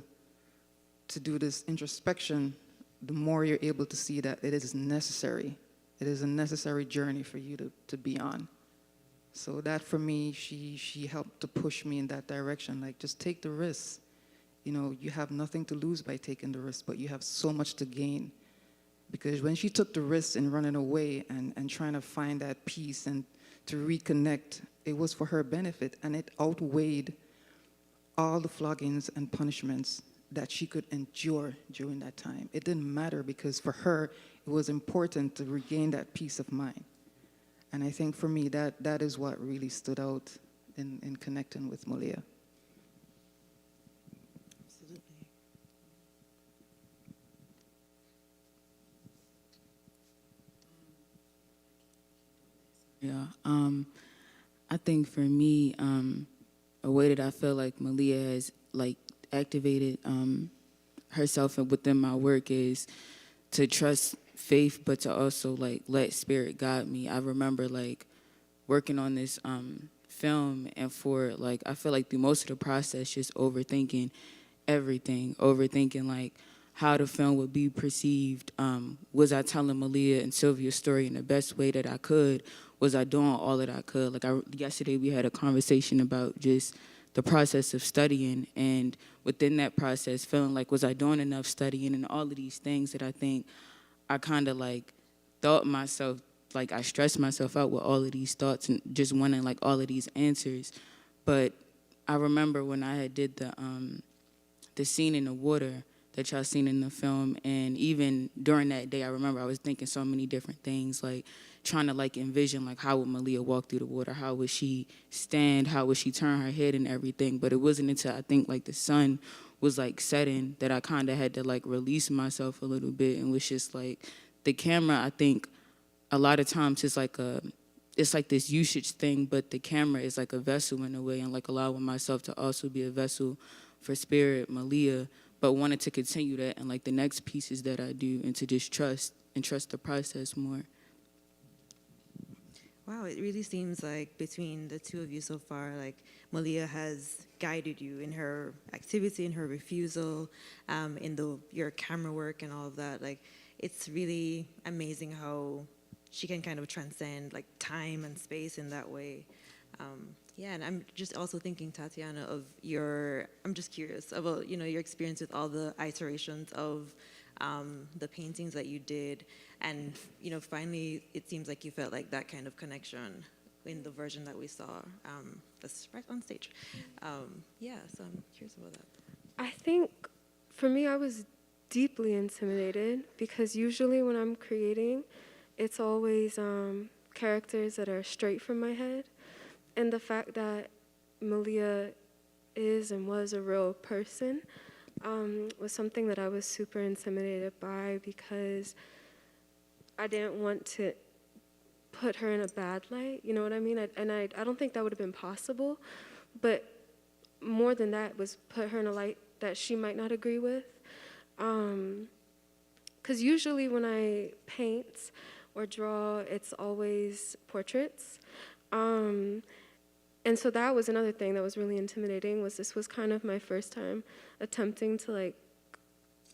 S5: do this introspection, the more you're able to see that it is necessary. It is a necessary journey for you to be on. So that for me, she helped to push me in that direction. Just take the risks. You have nothing to lose by taking the risk, but you have so much to gain. Because when she took the risk in running away and trying to find that peace and to reconnect, it was for her benefit, and it outweighed all the floggings and punishments that she could endure during that time. It didn't matter, because for her, it was important to regain that peace of mind. And I think for me, that is what really stood out in connecting with Malia.
S2: Absolutely.
S7: Yeah, I think for me, a way that I feel like Malia has activated herself within my work is to trust faith, but to also let spirit guide me. I remember working on this film, and I feel like through most of the process, just overthinking everything, overthinking how the film would be perceived. Was I telling Malia and Sylvia's story in the best way that I could? Was I doing all that I could? Yesterday we had a conversation about just the process of studying, and within that process, feeling was I doing enough studying, and all of these things that I think I kind of thought myself, I stressed myself out with all of these thoughts and just wanting all of these answers. But I remember when I had did the scene in the water that y'all seen in the film, and even during that day, I remember I was thinking so many different things, trying to envision how would Malia walk through the water, how would she stand, how would she turn her head and everything. But it wasn't until I think the sun was setting that I kind of had to release myself a little bit, and was just the camera. I think a lot of times it's this usage thing, but the camera is a vessel in a way, and allowing myself to also be a vessel for spirit, Malia, but wanted to continue that and the next pieces that I do, and to just trust the process more.
S2: Wow, it really seems like between the two of you so far, like Malia has guided you in her activity, in her refusal, in your camera work and all of that. Like, it's really amazing how she can kind of transcend like time and space in that way. Yeah, and I'm just also thinking, Tatiana, I'm just curious about, your experience with all the iterations of the paintings that you did, and, finally, it seems like you felt like that kind of connection in the version that we saw that's right on stage. Yeah, so I'm curious about that.
S6: I think for me, I was deeply intimidated because usually when I'm creating, it's always characters that are straight from my head. And the fact that Malia is and was a real person was something that I was super intimidated by because I didn't want to put her in a bad light, you know what I mean? I don't think that would have been possible, but more than that was put her in a light that she might not agree with. Because usually when I paint or draw, it's always portraits. And so that was another thing that was really intimidating, was this was kind of my first time attempting to like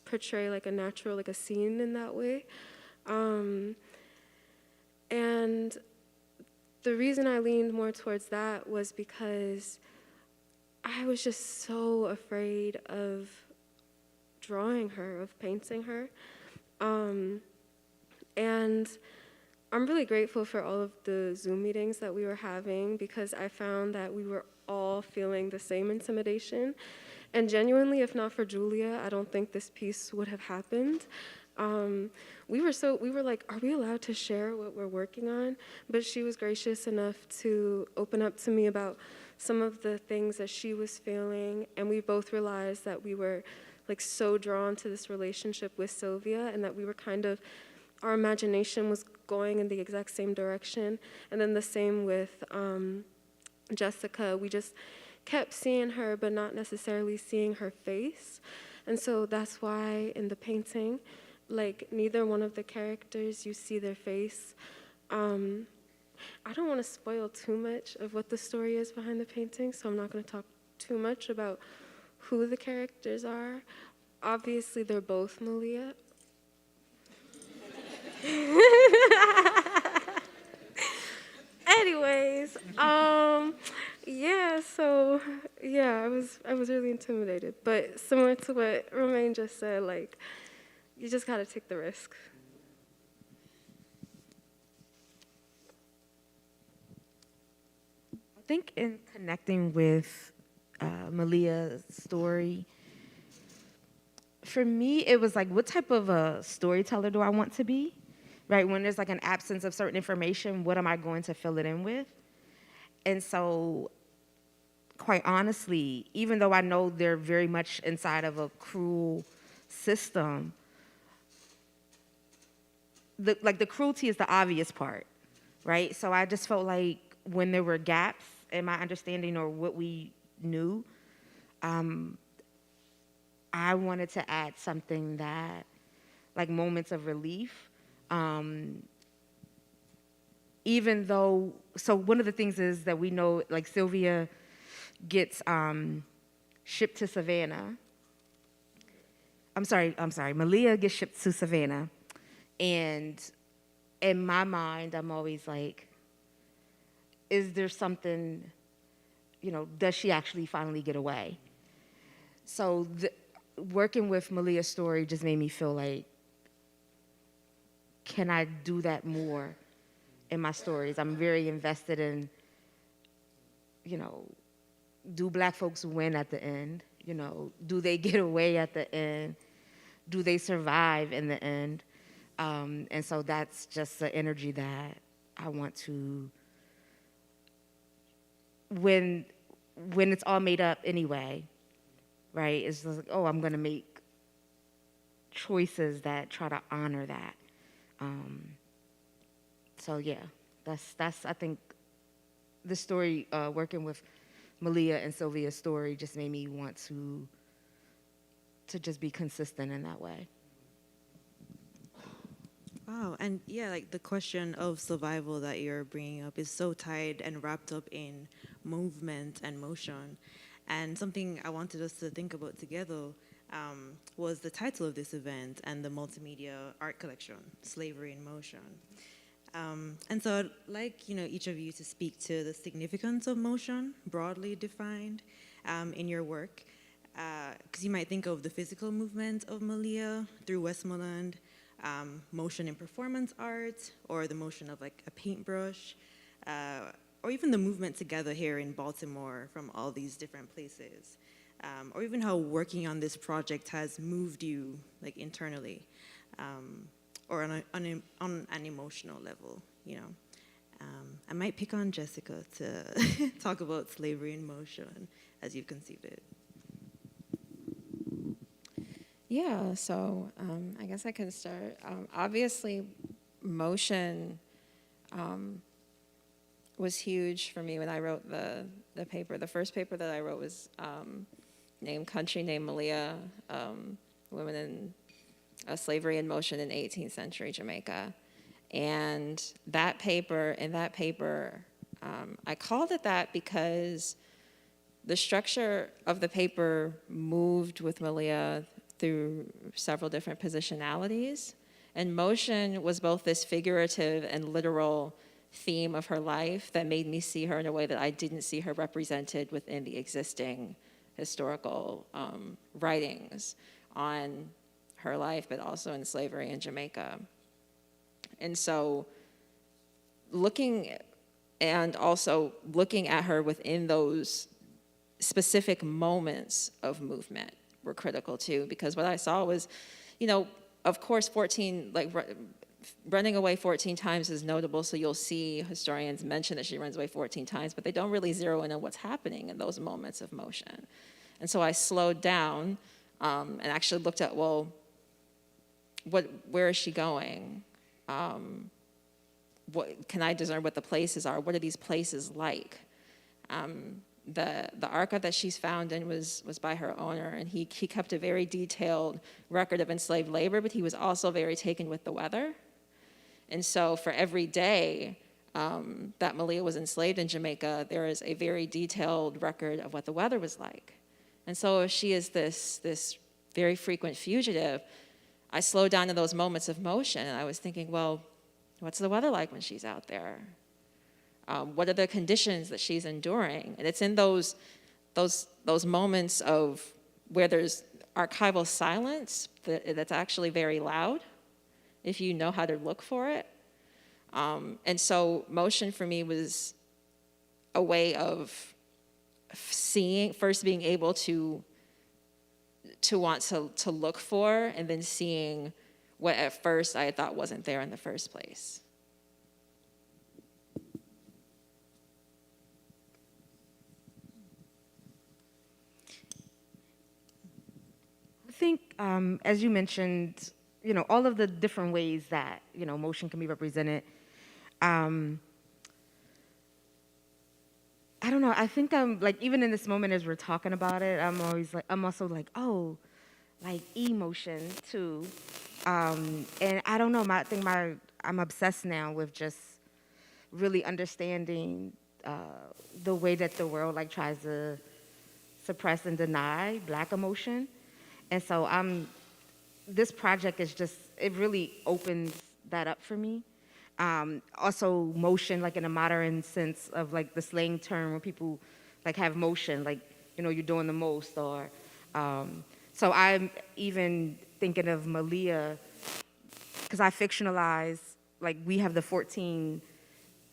S6: portray like a natural, like a scene in that way. And the reason I leaned more towards that was because I was just so afraid of drawing her, of painting her. And I'm really grateful for all of the Zoom meetings that we were having because I found that we were all feeling the same intimidation. And genuinely, if not for Julia, I don't think this piece would have happened. We were like, are we allowed to share what we're working on? But she was gracious enough to open up to me about some of the things that she was feeling. And we both realized that we were like so drawn to this relationship with Sylvia and that we were kind of, our imagination was going in the exact same direction. And then the same with Jessica. We just kept seeing her, but not necessarily seeing her face. And so that's why in the painting, like neither one of the characters, you see their face. I don't want to spoil too much of what the story is behind the painting, so I'm not going to talk too much about who the characters are. Obviously, they're both Malia. Anyways, I was really intimidated. But similar to what Romaine just said, like, you just gotta take the risk.
S4: I think in connecting with Malia's story, for me, it was like, what type of a storyteller do I want to be? Right, when there's like an absence of certain information, what am I going to fill it in with? And so, quite honestly, even though I know they're very much inside of a cruel system, the cruelty is the obvious part, right? So I just felt like when there were gaps in my understanding or what we knew, I wanted to add something that, like moments of relief. Even though, so one of the things is that we know, like Sylvia gets shipped to Savannah. I'm sorry, Malia gets shipped to Savannah. And in my mind, I'm always like, is there something, does she actually finally get away? So working with Malia's story just made me feel like, can I do that more in my stories? I'm very invested in, do Black folks win at the end? Do they get away at the end? Do they survive in the end? And so that's just the energy that I want to, when it's all made up anyway, right? It's just like, oh, I'm gonna make choices that try to honor that. So yeah, that's I think the story, working with Malia and Sylvia's story just made me want to just be consistent in that way.
S2: Wow, And yeah, like the question of survival that you're bringing up is so tied and wrapped up in movement and motion. And something I wanted us to think about together was the title of this event and the multimedia art collection, Slavery in Motion. And so I'd like, each of you to speak to the significance of motion, broadly defined, in your work. Because you might think of the physical movement of Malia through Westmoreland, motion in performance art, or the motion of like a paintbrush, or even the movement together here in Baltimore from all these different places, or even how working on this project has moved you like internally, or on an emotional level, I might pick on Jessica to talk about slavery in motion as you've conceived it.
S3: Yeah, so I guess I can start. Obviously, motion was huge for me when I wrote the paper. The first paper that I wrote was named Country Named Malia, Women in Slavery in Motion in 18th Century Jamaica. And in that paper, I called it that because the structure of the paper moved with Malia through several different positionalities. And motion was both this figurative and literal theme of her life that made me see her in a way that I didn't see her represented within the existing historical writings on her life, but also in slavery in Jamaica. And so looking at her within those specific moments of movement were critical too, because what I saw was, of course, running away 14 times is notable, so you'll see historians mention that she runs away 14 times, but they don't really zero in on what's happening in those moments of motion. And so I slowed down and actually looked at, well, where is she going? What can I discern what the places are? What are these places like? The archive that she's found in was by her owner, and he kept a very detailed record of enslaved labor, but he was also very taken with the weather. And so for every day that Malia was enslaved in Jamaica, there is a very detailed record of what the weather was like. And so if she is this very frequent fugitive, I slowed down in those moments of motion, and I was thinking, well, what's the weather like when she's out there? What are the conditions that she's enduring? And it's in those moments of where there's archival silence that's actually very loud, if you know how to look for it. And so motion for me was a way of seeing, first being able to want to look for, and then seeing what at first I thought wasn't there in the first place.
S4: I think, as you mentioned, all of the different ways that, motion can be represented. I don't know, I think I'm like, even in this moment as we're talking about it, I'm also like, oh, like emotion too. And I don't know, I'm obsessed now with just really understanding the way that the world like tries to suppress and deny Black emotion. And so this project is just, it really opens that up for me. Also motion, like in a modern sense of like the slang term when people like have motion, like, you're doing the most, or, so I'm even thinking of Malia, because I fictionalize, like we have the 14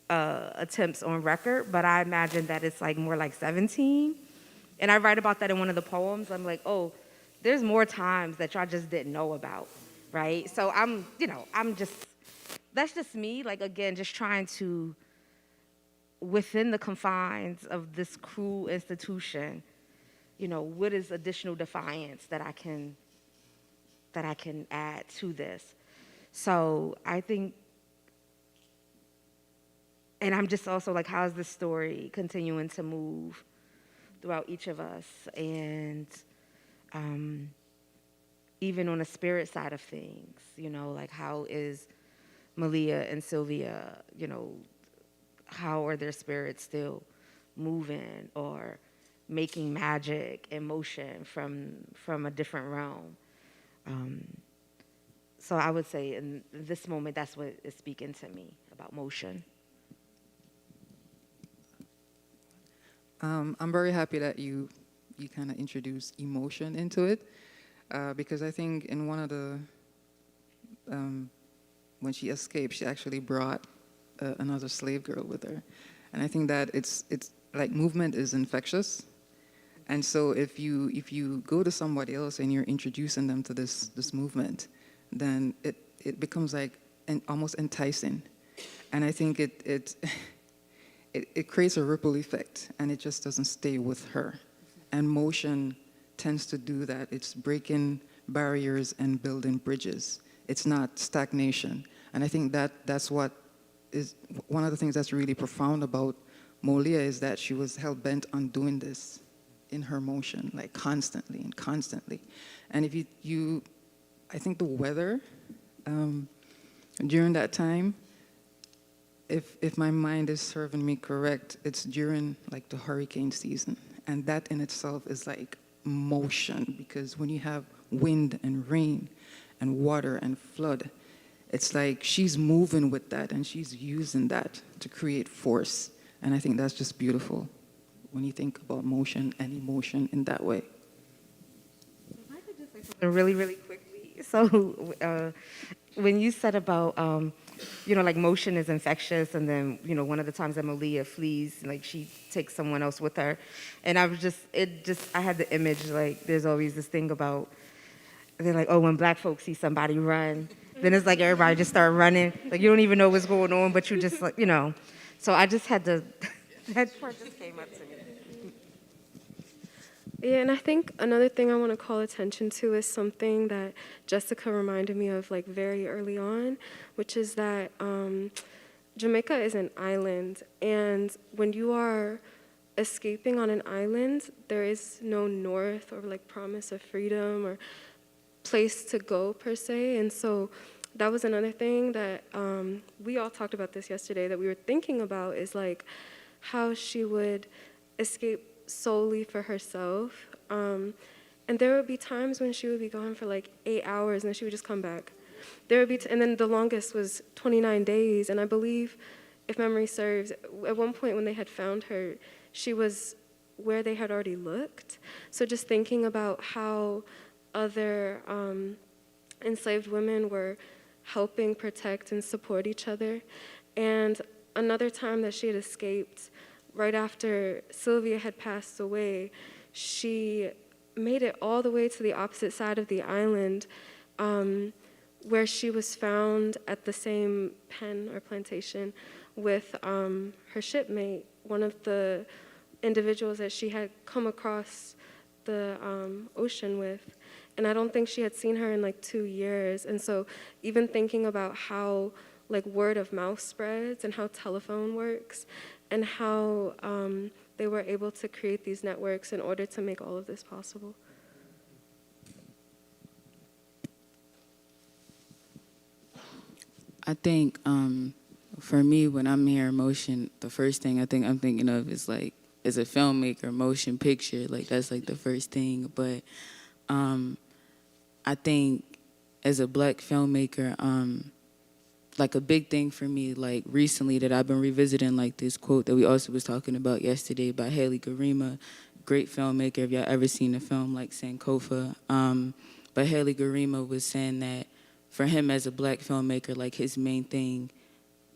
S4: attempts on record, but I imagine that it's like more like 17. And I write about that in one of the poems. I'm like, oh, there's more times that y'all just didn't know about, right? So that's just me, like, again, just trying to, within the confines of this cruel institution, what is additional defiance that I can add to this? So I think, and I'm just also like, how is this story continuing to move throughout each of us? And even on the spirit side of things, like how is Malia and Sylvia, you know, how are their spirits still moving or making magic and motion from a different realm? So I would say in this moment, that's what is speaking to me about motion.
S5: I'm very happy that you kind of introduced emotion into it, because I think in one of the, when she escaped, she actually brought another slave girl with her. And I think that it's like movement is infectious. And so if you go to somebody else and you're introducing them to this movement, then it becomes like almost enticing. And I think it creates a ripple effect, and it just doesn't stay with her. And motion tends to do that. It's breaking barriers and building bridges. It's not stagnation. And I think that's what is one of the things that's really profound about Malia, is that she was hell-bent on doing this in her motion, like constantly and constantly. And if I think the weather during that time, if my mind is serving me correct, it's during like the hurricane season. And that in itself is like motion, because when you have wind and rain and water and flood, it's like she's moving with that and she's using that to create force. And I think that's just beautiful when you think about motion and emotion in that way.
S4: If I could just say something really, really quickly. So when you said about, you know, like motion is infectious, and then, you know, one of the times that Malia flees, like she takes someone else with her. And I had the image, like there's always this thing about, they're like, oh, when black folks see somebody run, then it's like everybody just start running. Like you don't even know what's going on, but you just like, you know. So I just had to, that part just came up to me.
S6: Yeah, and I think another thing I want to call attention to is something that Jessica reminded me of like very early on, which is that Jamaica is an island, and when you are escaping on an island, there is no north or like promise of freedom or place to go per se. And so that was another thing that we all talked about this yesterday, that we were thinking about, is like how she would escape solely for herself. And there would be times when she would be gone for like 8 hours and then she would just come back. There would be, and then the longest was 29 days. And I believe, if memory serves, at one point when they had found her, she was where they had already looked. So just thinking about how other enslaved women were helping protect and support each other. And another time that she had escaped, right after Sylvia had passed away, she made it all the way to the opposite side of the island, where she was found at the same pen or plantation with her shipmate, one of the individuals that she had come across the ocean with. And I don't think she had seen her in like 2 years. And so even thinking about how like word of mouth spreads and how telephone works and how they were able to create these networks in order to make all of this possible.
S7: I think for me, when I'm hearing motion, the first thing I'm thinking of is like, as a filmmaker, motion picture, like that's like the first thing. But I think as a Black filmmaker, like a big thing for me, like recently that I've been revisiting, like this quote that we also was talking about yesterday by Haley Garima, great filmmaker. If y'all ever seen a film like Sankofa, but Haley Garima was saying that for him as a Black filmmaker, like his main thing,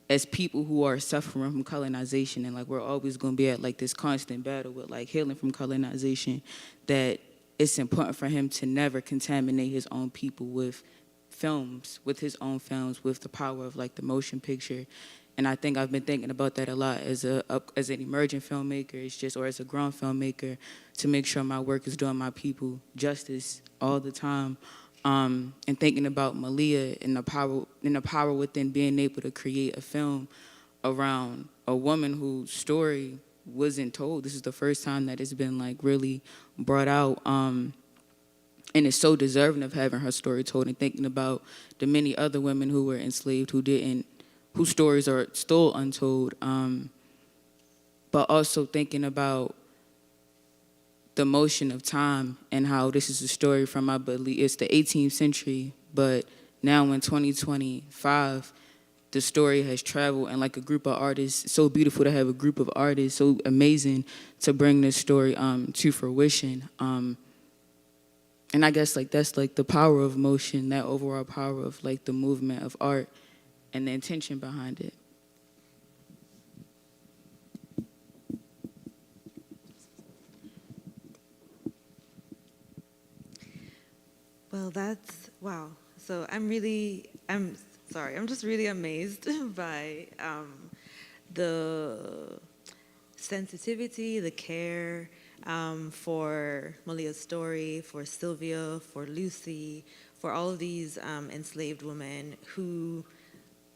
S7: as people who are suffering from colonization, and like we're always going to be at like this constant battle with like healing from colonization, that it's important for him to never contaminate his own people with films, with his own films, with the power of like the motion picture. And I think I've been thinking about that a lot as an emerging filmmaker, or as a grown filmmaker, to make sure my work is doing my people justice all the time. And thinking about Malia and the power within being able to create a film around a woman whose story wasn't told. This is the first time that it's been like really brought out. and is so deserving of having her story told, and thinking about the many other women who were enslaved whose stories are still untold, but also thinking about the motion of time and how this is a story from, I believe, it's the 18th century, but now in 2025, the story has traveled, and like a group of artists, it's so beautiful to have a group of artists, so amazing to bring this story to fruition. And I guess like that's like the power of motion, that overall power of like the movement of art and the intention behind it.
S2: Well, that's, wow. So I'm just really amazed by the sensitivity, the care for Malia's story, for Sylvia, for Lucy, for all of these enslaved women who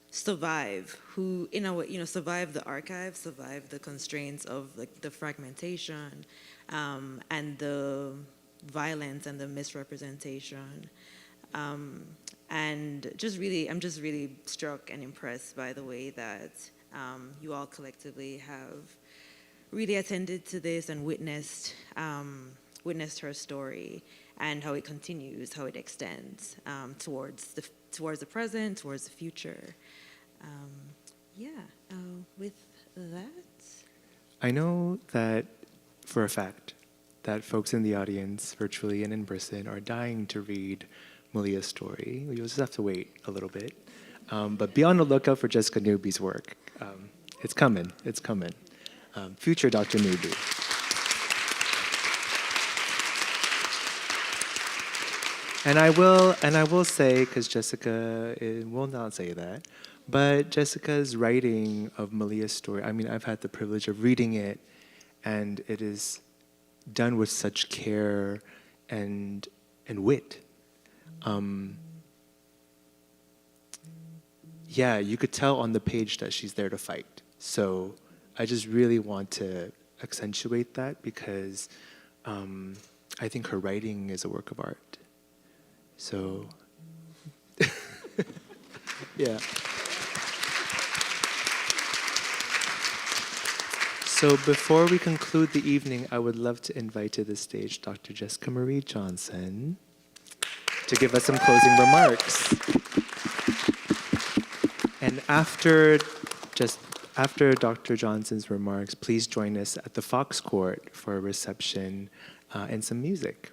S2: survive, who in a way, survive the archive, survive the constraints of like the fragmentation and the violence and the misrepresentation. And I'm just really struck and impressed by the way that you all collectively have really attended to this and witnessed her story and how it continues, how it extends towards the present, towards the future. With that,
S1: I know that for a fact that folks in the audience, virtually and in person, are dying to read Malia's story. You'll just have to wait a little bit. But be on the lookout for Jessica Newby's work. It's coming. Future Dr. Newby. And I will say, because Jessica will not say that, but Jessica's writing of Malia's story, I mean, I've had the privilege of reading it, and it is done with such care and wit. Yeah, you could tell on the page that she's there to fight. So I just really want to accentuate that because I think her writing is a work of art. So, yeah. So before we conclude the evening, I would love to invite to the stage Dr. Jessica Marie Johnson to give us some closing remarks. And after Dr. Johnson's remarks, please join us at the Fox Court for a reception and some music.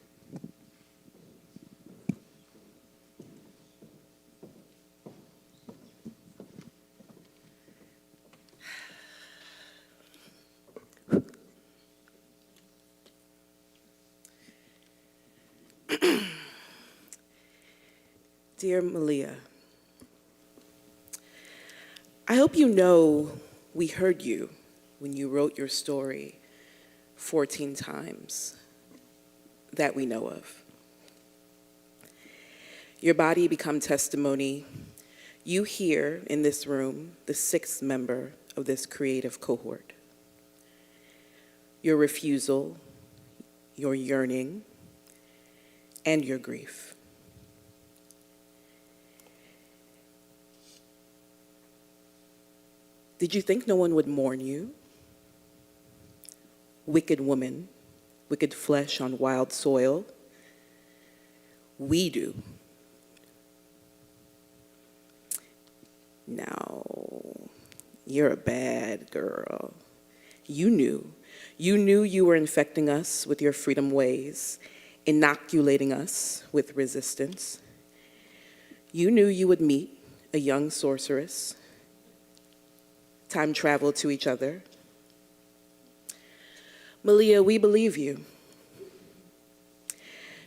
S11: Dear Malia, I hope you know we heard you when you wrote your story 14 times that we know of. Your body become testimony. You here in this room, the 6th member of this creative cohort. Your refusal, your yearning, and your grief. Did you think no one would mourn you? Wicked woman, wicked flesh on wild soil. We do. No, you're a bad girl. You knew you were infecting us with your freedom ways, inoculating us with resistance. You knew you would meet a young sorceress, time travel to each other. Malia, we believe you.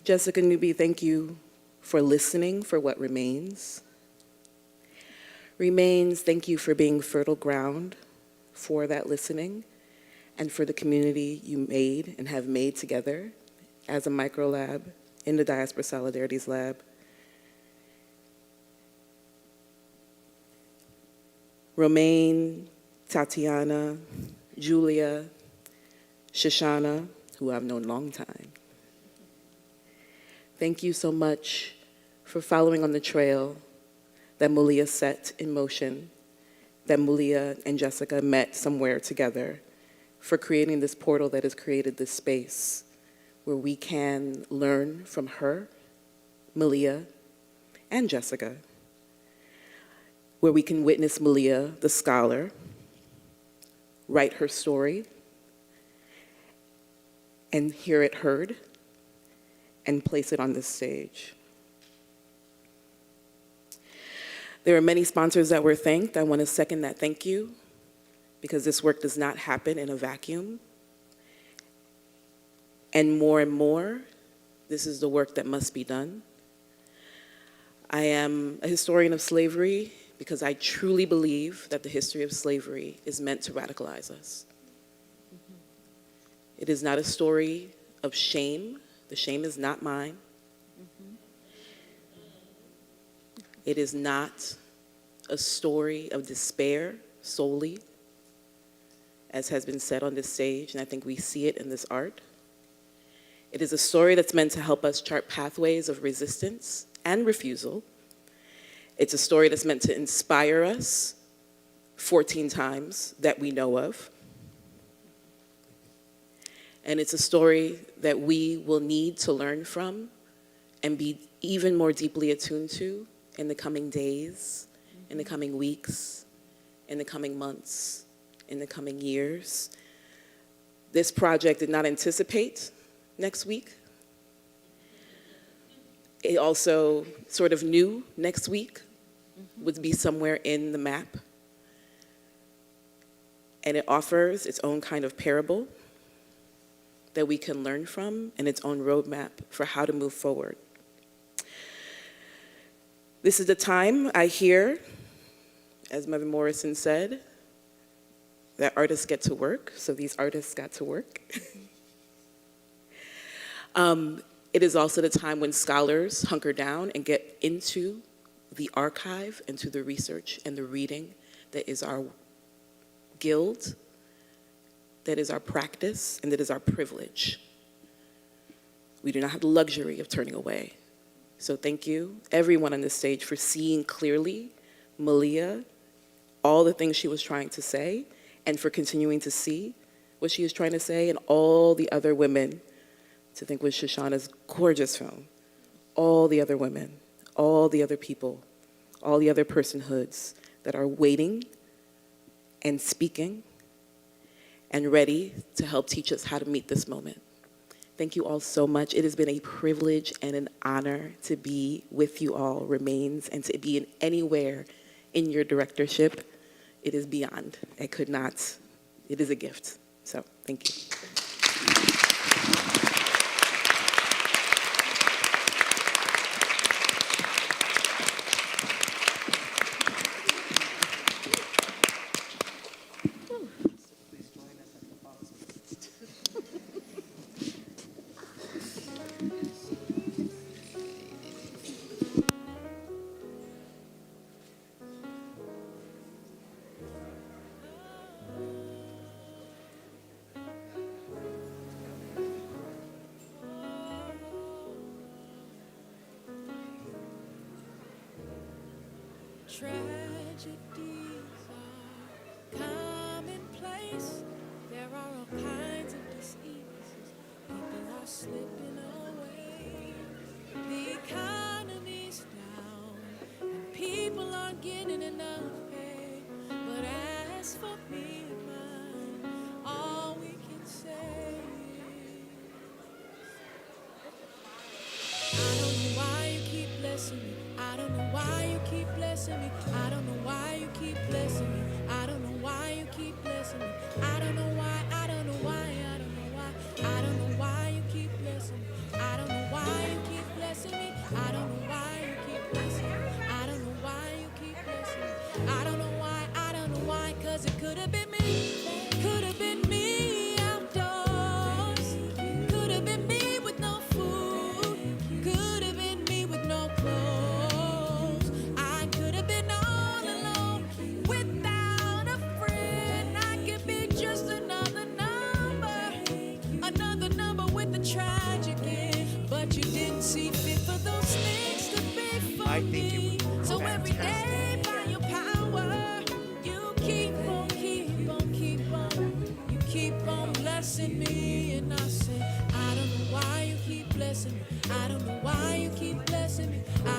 S11: Jessica Newby, thank you for listening for what remains. Thank you for being fertile ground for that listening and for the community you made and have made together as a micro lab in the Diaspora Solidarities Lab. Romaine, Tatiana, Julia, Sha-Shonna, who I've known a long time. Thank you so much for following on the trail that Malia set in motion, that Malia and Jessica met somewhere together, for creating this portal that has created this space where we can learn from her, Malia, and Jessica, where we can witness Malia, the scholar, write her story and hear it heard and place it on this stage. There are many sponsors that were thanked. I want to second that thank you, because this work does not happen in a vacuum. And more, this is the work that must be done. I am a historian of slavery because I truly believe that the history of slavery is meant to radicalize us. It is not a story of shame. The shame is not mine. It is not a story of despair solely, as has been said on this stage, and I think we see it in this art. It is a story that's meant to help us chart pathways of resistance and refusal. It's a story that's meant to inspire us 14 times that we know of. And it's a story that we will need to learn from and be even more deeply attuned to in the coming days, in the coming weeks, in the coming months, in the coming years. This project did not anticipate next week. It also sort of knew next week would be somewhere in the map. And it offers its own kind of parable that we can learn from, and its own roadmap for how to move forward. This is the time I hear, as Mother Morrison said, that artists get to work, so these artists got to work. It is also the time when scholars hunker down and get into the archive, into the research and the reading that is our guild, that is our practice, and that is our privilege. We do not have the luxury of turning away. So thank you, everyone on this stage, for seeing clearly Malia, all the things she was trying to say, and for continuing to see what she is trying to say, and all the other women, to think with Sha-Shonna's gorgeous film, all the other women, all the other people, all the other personhoods that are waiting and speaking and ready to help teach us how to meet this moment. Thank you all so much. It has been a privilege and an honor to be with you all, Remains, and to be in anywhere in your directorship. It is beyond. I could not. It is a gift. So thank you.
S12: Tragedies are commonplace. There are all kinds of diseases. People are slipping away. The economy's down, and people aren't getting enough pay. But as for me and mine, all we can say is, I don't know why you keep blessing me. I don't know why you keep blessing me. I don't know why you keep blessing me. I don't know why you keep blessing me. I don't know why, I don't know why, I don't know why. I don't know why you keep blessing me. I don't know why you keep blessing me. I don't know why you keep blessing me. I don't know why you keep blessing me. I don't know why, I don't know why, 'cause it could have been me. Could have been me outdoors. Could have been me with no food. Could have been me with no clothes. I could have been all alone without blessing me, and I say, I don't know why you keep blessing me. I don't know why you keep blessing me. I don't